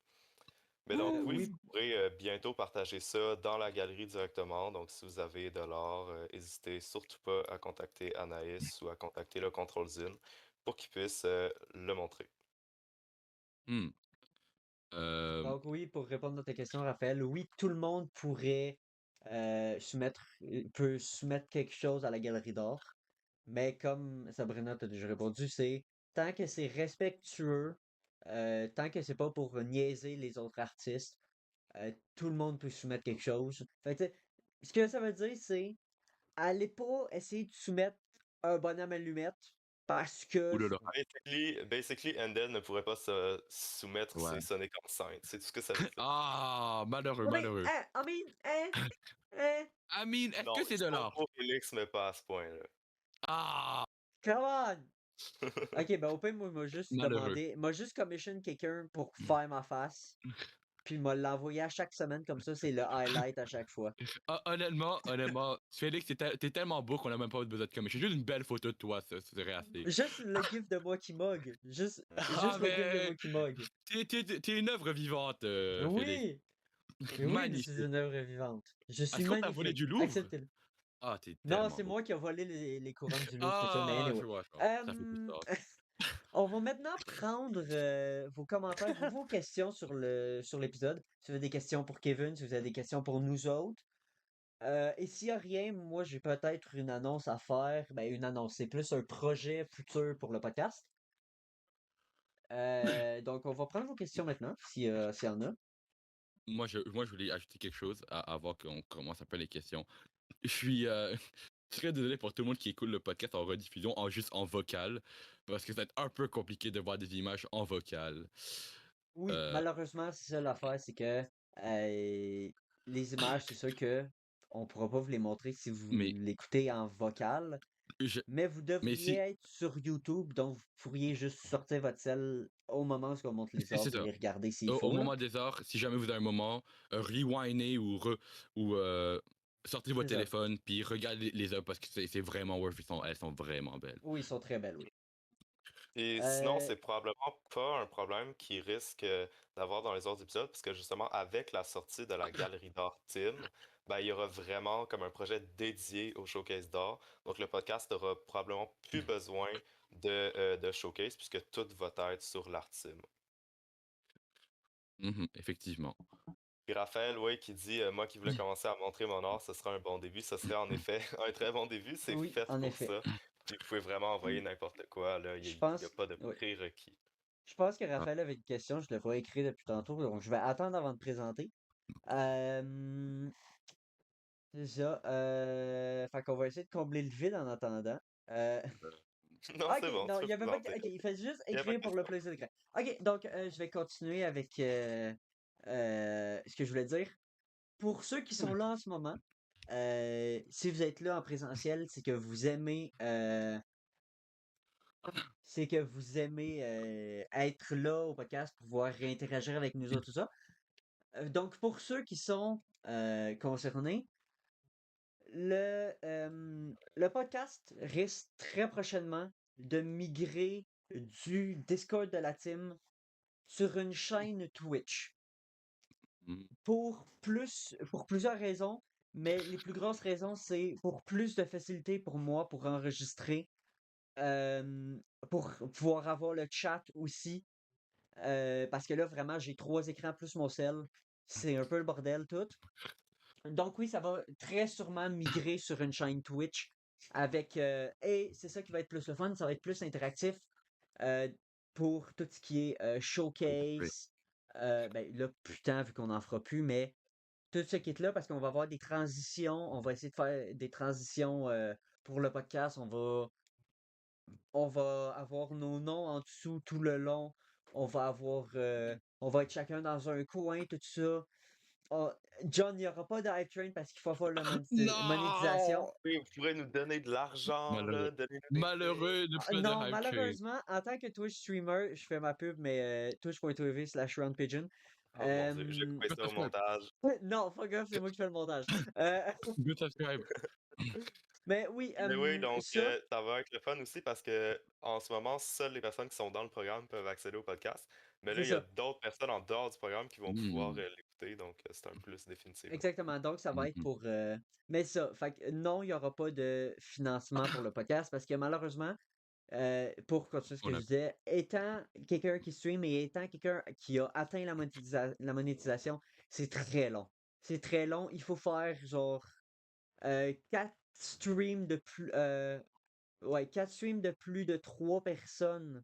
S3: Mais donc, oui,
S1: Oui.
S3: vous pourrez bientôt partager ça dans la galerie directement. Donc, si vous avez de l'art, n'hésitez surtout pas à contacter Anaïs ou à contacter le Control Zine pour qu'ils puissent le montrer.
S2: Hmm. Euh,
S1: Donc oui, pour répondre à ta question, Raphaël, oui, tout le monde pourrait peut soumettre quelque chose à la galerie d'art, mais comme Sabrina t'a déjà répondu, c'est tant que c'est respectueux, tant que c'est pas pour niaiser les autres artistes, tout le monde peut soumettre quelque chose. Fait que, tu sais, ce que ça veut dire, c'est allez pas essayer de soumettre un bonhomme allumette parce que
S2: Ouh là là.
S3: Basically, Endel ne pourrait pas se soumettre
S2: Ouais.
S3: ses Sonic enceintes. C'est tout ce que ça veut dire.
S2: Ah, malheureux,
S1: I mean,
S2: malheureux.
S1: I mean,
S2: I mean, est-ce
S3: Non,
S2: que c'est
S3: ils
S2: de
S3: sont
S2: l'art?
S3: pour Félix, mais pas à ce point-là.
S2: Ah,
S1: come on! Ok, ben au pire, moi,
S2: malheureux.
S1: m'a juste commission quelqu'un pour faire ma face, puis m'a l'envoyer à chaque semaine, comme ça, c'est le highlight à chaque fois.
S2: Ah, honnêtement, Félix, t'es tellement beau qu'on a même pas besoin de commission. Juste une belle photo de toi, ça serait assez.
S1: Juste le gif de moi qui mug. Juste
S2: Ah,
S1: le gif de
S2: mais
S1: moi qui mug.
S2: t'es une œuvre vivante, Félix.
S1: Oui! Et oui, je suis
S2: Magnifique.
S1: une œuvre vivante. Je suis
S2: Est-ce qu'on t'a volé
S1: magnifique.
S2: du Louvre?
S1: Acceptez-le.
S2: Ah, t'es
S1: Non,
S2: tellement
S1: c'est
S2: beau.
S1: moi qui a volé les couronnes du Louvre, tout ça, mais
S2: Ah,
S1: anyway.
S2: je vois, ça fait plus
S1: Euh,
S2: sens.
S1: on va maintenant prendre vos commentaires, vos questions sur l'épisode. Si vous avez des questions pour Kevin, si vous avez des questions pour nous autres. Et s'il n'y a rien, moi j'ai peut-être une annonce à faire. Ben, une annonce, c'est plus un projet futur pour le podcast. Donc on va prendre vos questions maintenant, s'il y en a.
S2: Moi, je voulais ajouter quelque chose avant qu'on commence un peu les questions. Je suis très désolé pour tout le monde qui écoute le podcast en rediffusion, juste en vocal, parce que c'est un peu compliqué de voir des images en vocal.
S1: Oui,
S2: Euh,
S1: malheureusement, c'est ça l'affaire, c'est que les images, c'est sûr que on pourra pas vous les montrer si vous
S2: mais,
S1: l'écoutez en vocal,
S2: je,
S1: mais vous
S2: mais
S1: devriez
S2: si,
S1: être sur YouTube, donc vous pourriez juste sortir votre sel au moment où on monte les
S2: c'est
S1: ordres et
S2: ça.
S1: les regarder s'il
S2: Au
S1: faut, là.
S2: moment des heures, si jamais vous avez un moment, rewindez ou sortez votre
S1: C'est ça.
S2: téléphone puis regardez les heures parce que c'est vraiment worth it. Elles sont vraiment belles.
S1: Oui, ils sont très belles, oui.
S3: Et sinon,
S1: Euh,
S3: c'est probablement pas un problème qui risque d'avoir dans les autres épisodes, parce que justement, avec la sortie de la galerie d'art Team, ben, il y aura vraiment comme un projet dédié au showcase d'art. Donc, le podcast aura probablement plus besoin de showcase, puisque tout va être sur l'art Team.
S2: Effectivement.
S3: Puis Raphaël, oui, qui dit moi qui voulais commencer à montrer mon art, ce serait un bon début. Ce serait en effet un très bon début. C'est
S1: oui,
S3: fait
S1: en
S3: pour
S1: effet.
S3: ça. Puis vous pouvez vraiment envoyer n'importe quoi. Là.
S1: Je
S3: Il y a
S1: pense,
S3: pas de
S1: oui.
S3: prérequis.
S1: Je pense que
S2: Ah.
S1: Raphaël avait une question, je le vois écrire depuis tantôt, donc je vais attendre avant de présenter. C'est ça. Fait qu'on va essayer de combler le vide en attendant. Euh,
S3: Non,
S1: ah,
S3: c'est
S1: ok,
S3: bon, tu
S1: non,
S3: peux
S1: il y avait pas.
S3: présenter.
S1: Ok, il fait juste
S3: Il n'y a pas de
S1: écrire pour le
S3: question.
S1: plaisir d'écrire. Ok, donc je vais continuer avec ce que je voulais dire. Pour ceux qui sont là en ce moment, si vous êtes là en présentiel, c'est que vous aimez être là au podcast pour pouvoir réinteragir avec nous autres, tout ça. Donc, pour ceux qui sont concernés, le podcast risque très prochainement de migrer du Discord de la team sur une chaîne Twitch.
S2: Mm.
S1: Pour plusieurs raisons, mais les plus grosses raisons, c'est pour plus de facilité pour moi pour enregistrer, euh, pour pouvoir avoir le chat aussi. Parce que là, vraiment, j'ai 3 écrans plus mon cell. C'est un peu le bordel tout. Donc oui, ça va très sûrement migrer sur une chaîne Twitch avec et c'est ça qui va être plus le fun, ça va être plus interactif euh, pour tout ce qui est
S2: Oui.
S1: showcase. Ben là, putain, vu qu'on n'en fera plus, mais tout ce qui est là parce qu'on va avoir des transitions, on va essayer de faire des transitions pour le podcast, on va avoir nos noms en dessous tout le long, on va être chacun dans un coin, tout ça. Oh, John, il n'y aura pas de hype train parce qu'il faut avoir la monétisation.
S2: Non!
S3: Oui, vous pourrez nous donner de l'argent,
S2: Malheureux.
S3: là, donner-nous des clés.
S2: Malheureux de
S1: Ah,
S2: pas de
S1: non,
S2: hype train.
S1: malheureusement, en tant que Twitch streamer, je fais ma pub, mais twitch.tv/roundpigeon.
S3: Oh mon Dieu, je vais couper
S2: Go
S3: ça au
S2: subscribe.
S3: montage.
S1: Non, fuck off, c'est moi qui fais le montage. Euh,
S2: Go subscribe.
S1: mais oui,
S3: Mais oui, donc
S1: ça,
S3: ça va être le fun aussi parce que en ce moment, seules les personnes qui sont dans le programme peuvent accéder au podcast. Mais là,
S1: c'est
S3: il y a
S1: ça.
S3: d'autres personnes en dehors du programme qui vont pouvoir
S2: Mm.
S3: l'écouter, donc c'est un plus définitivement.
S1: Exactement. Donc, ça va être
S2: Mhm.
S1: pour. Mais ça, fait que non, il n'y aura pas de financement pour le podcast parce que malheureusement, pour continuer ce que
S2: On
S1: je
S2: a...
S1: disais, étant quelqu'un qui stream et étant quelqu'un qui a atteint la monétisation, c'est très long. C'est très long. Il faut faire genre 4 streams de plus. Ouais, 4 streams de plus de 3 personnes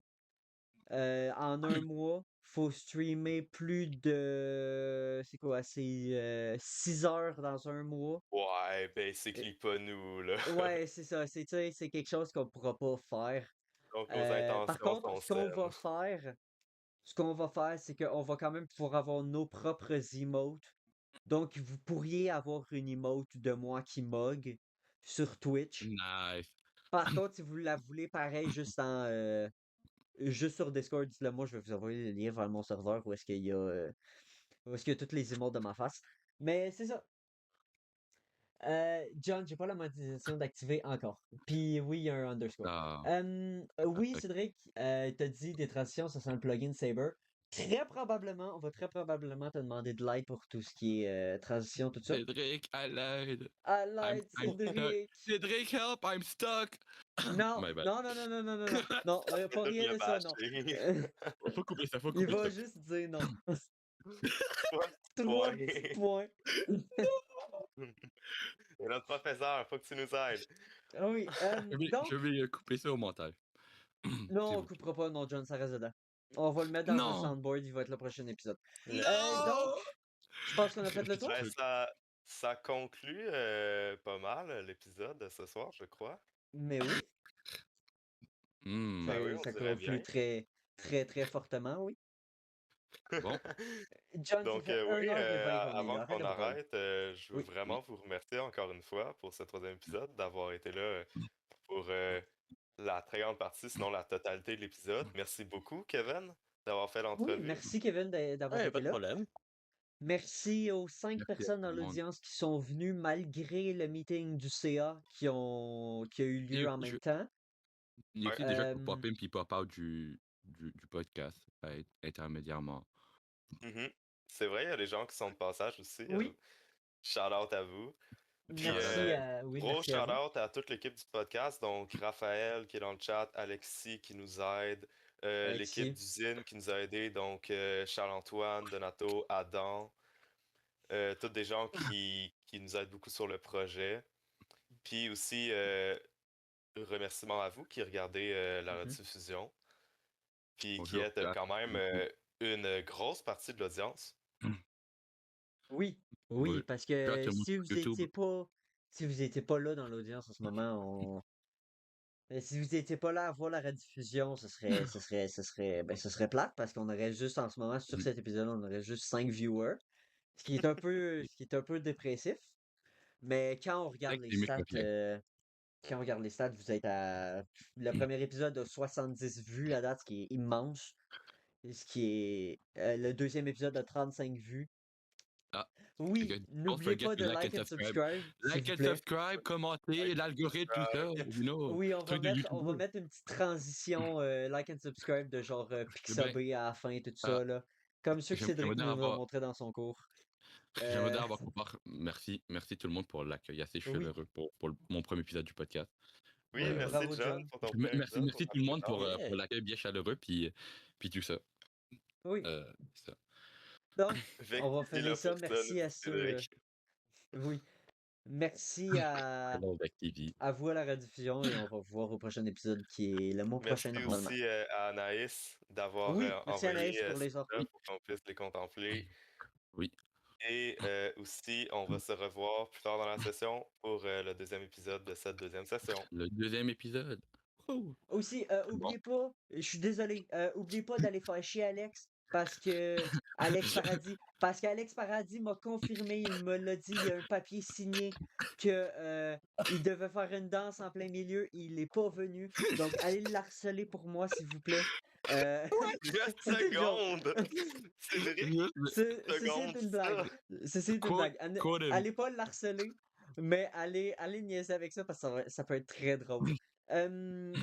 S1: en un mois faut streamer plus de. C'est quoi? C'est 6 heures dans un mois.
S3: Ouais, basically pas nous, là.
S1: Ouais, c'est ça. C'est, tu sais, c'est quelque chose qu'on pourra pas faire.
S3: Donc nos
S1: Par
S3: intentions
S1: contre,
S3: sont saines.
S1: ce qu'on va faire, c'est qu'on va quand même pouvoir avoir nos propres emotes. Donc, vous pourriez avoir une emote de moi qui mug sur Twitch.
S2: Nice.
S1: Par contre, si vous la voulez, pareil, juste sur Discord, dites-le moi, je vais vous envoyer le lien vers mon serveur où est-ce qu'il y a, où est-ce qu'il y a toutes les emotes de ma face. Mais c'est ça. John, j'ai pas la monétisation d'activer encore. Puis oui, il y a un underscore.
S2: Ah,
S1: Oui,
S2: ok.
S1: Cédric, t'as dit des transitions, ça sent le plugin Saber. Très probablement, on va très probablement te demander de l'aide pour tout ce qui est transition, tout ça.
S2: Cédric, à l'aide.
S1: À
S2: I'm,
S1: l'aide,
S2: I'm stuck.
S1: Cédric!
S2: Cédric, help, I'm stuck.
S1: Non,
S2: My bad.
S1: non, non, non, non, non, non, non, non, pas
S3: Tout
S1: rien
S3: le
S1: de ça, non.
S3: bashing.
S2: Faut couper ça, faut
S1: Il
S2: couper
S1: va
S2: ça.
S1: juste dire non.
S3: 3
S1: 3 petits
S3: points.
S1: points.
S3: Et notre professeur, faut que tu nous aides.
S1: Ah oui,
S2: Je
S1: donc,
S2: vais couper ça au montage. S'il
S1: non, on
S2: vous plaît.
S1: coupera pas, non, John, ça reste dedans. On va le mettre dans un
S2: Non!
S1: soundboard, il va être le prochain épisode.
S4: Le-
S1: Donc, je pense qu'on a fait le tour.
S3: Ben, ça conclut pas mal l'épisode de ce soir, je crois.
S1: Mais oui,
S2: Hmm,
S3: Ben oui, on
S1: ça
S3: dirait
S1: conclut
S3: bien.
S1: très, très, très fortement, oui.
S2: Bon,
S1: John, ça
S3: Donc
S1: fait
S3: oui,
S1: 1h20 qu'on est
S3: avant
S1: là, arrête
S3: qu'on
S1: de brailler.
S3: arrête, je veux
S1: Oui.
S3: vraiment vous remercier encore une fois pour ce troisième épisode, d'avoir été là pour la très grande partie, sinon la totalité de l'épisode. Merci beaucoup, Kevin, d'avoir fait
S1: Oui,
S3: l'entrevue.
S1: merci Kevin d'avoir
S4: Ouais,
S1: été
S4: pas de
S1: là.
S4: problème.
S1: Merci aux 5
S2: merci à
S1: personnes
S2: tout
S1: dans
S2: le monde.
S1: l'audience qui sont venues malgré le meeting du CA qui a eu lieu en même temps.
S2: Il y a
S3: Ouais.
S2: aussi des gens qui
S1: Euh,
S2: pop in puis pop out du podcast intermédiairement.
S3: Mhm. C'est vrai, il y a des gens qui sont de passage aussi.
S1: oui,
S3: Shout out à vous. Puis
S1: merci oui,
S3: gros
S1: merci à
S3: shout
S1: vous.
S3: out à toute l'équipe du podcast. Donc Raphaël qui est dans le chat, Alexis qui nous aide, l'équipe
S1: Alexis.
S3: d'usine qui nous a aidés, donc Charles-Antoine, Donato, Adam, tous des gens qui nous aident beaucoup sur le projet. Puis aussi remerciements à vous qui regardez la
S1: Mhm.
S3: rediffusion. Puis qui
S2: Bonjour,
S3: êtes quand même une grosse partie de l'audience.
S1: Oui,
S2: Oui.
S1: oui, parce
S2: Shout out
S1: que
S2: tout le monde
S1: si
S2: sur
S1: vous
S2: YouTube.
S1: étiez pas là dans l'audience en ce moment, si vous étiez pas là à voir la rediffusion, ce serait plate parce qu'on aurait juste en ce moment sur cet épisode, on aurait juste 5 viewers, ce qui est un peu dépressif. Mais quand on regarde
S2: Avec
S1: les
S2: des micro
S1: stats, quand on regarde les stats, vous êtes à le premier épisode a 70 vues à date, ce qui est immense. Et ce qui est le deuxième épisode a 35 vues.
S2: Ah,
S1: Oui,
S2: don't
S1: n'oubliez
S2: forget
S1: pas
S2: to
S1: de
S2: like
S1: like
S2: and
S1: and
S2: subscribe.
S1: subscribe, s'il
S2: Like
S1: vous
S2: and
S1: plaît.
S2: subscribe, commenter, l'algorithme, tout ça. You know,
S1: Oui, on
S2: truc de
S1: va
S2: YouTuber.
S1: mettre une petite transition like and subscribe de genre
S2: Ben,
S1: Pixabay à la fin et tout
S2: ah,
S1: ça, là. Comme ceux que
S2: j'aimerais
S1: Cédric
S2: bien
S1: nous a
S2: avoir,
S1: montré dans son cours.
S2: j'aimerais bien
S1: Euh,
S2: avoir merci tout le monde pour l'accueil assez
S1: oui,
S2: chaleureux pour mon premier épisode du podcast.
S3: Oui,
S1: oui,
S3: merci
S1: bravo
S3: John
S1: John.
S3: pour ton premier
S2: Merci,
S3: épisode.
S2: merci tout le monde pour
S4: Yeah.
S2: l'accueil bien chaleureux puis tout ça.
S1: Oui,
S2: Ça.
S1: donc,
S3: Vic,
S1: on va
S3: t'es là
S1: finir ça.
S3: pour ça,
S1: Merci
S3: là,
S1: à
S3: c'est
S1: ceux.
S3: Cédric.
S1: Oui, merci
S2: Hello, Vec TV.
S1: à vous à la rediffusion et on va vous voir au prochain épisode qui est le mois prochain
S3: Merci
S1: normalement.
S3: aussi à Anaïs d'avoir
S1: Oui, merci
S3: envoyé
S1: Anaïs pour
S3: ces
S1: les ordres.
S3: là pour qu'on puisse les contempler.
S2: Oui.
S3: Et aussi, on va se revoir plus tard dans la session pour le deuxième épisode de cette deuxième session.
S2: Le deuxième épisode. Oh.
S1: Aussi,
S2: Bon.
S1: oubliez pas, je suis désolé, oubliez pas d'aller faire chier Alex parce que Alex Paradis m'a confirmé, il me l'a dit, il y a un papier signé que il devait faire une danse en plein milieu, il est pas venu. Donc allez le harceler pour moi s'il vous plaît.
S3: Une
S1: C'est une joke.
S3: seconde! Cédric,
S1: Ceci est une blague. Ceci est une blague. Allez pas le harceler, mais allez niaiser avec ça parce que ça peut être très drôle.
S3: c'est le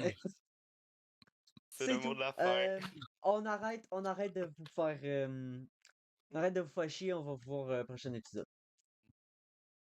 S1: C'est
S3: mot
S1: tout.
S3: de la fin.
S1: On arrête de vous faire chier, on va vous voir prochain épisode.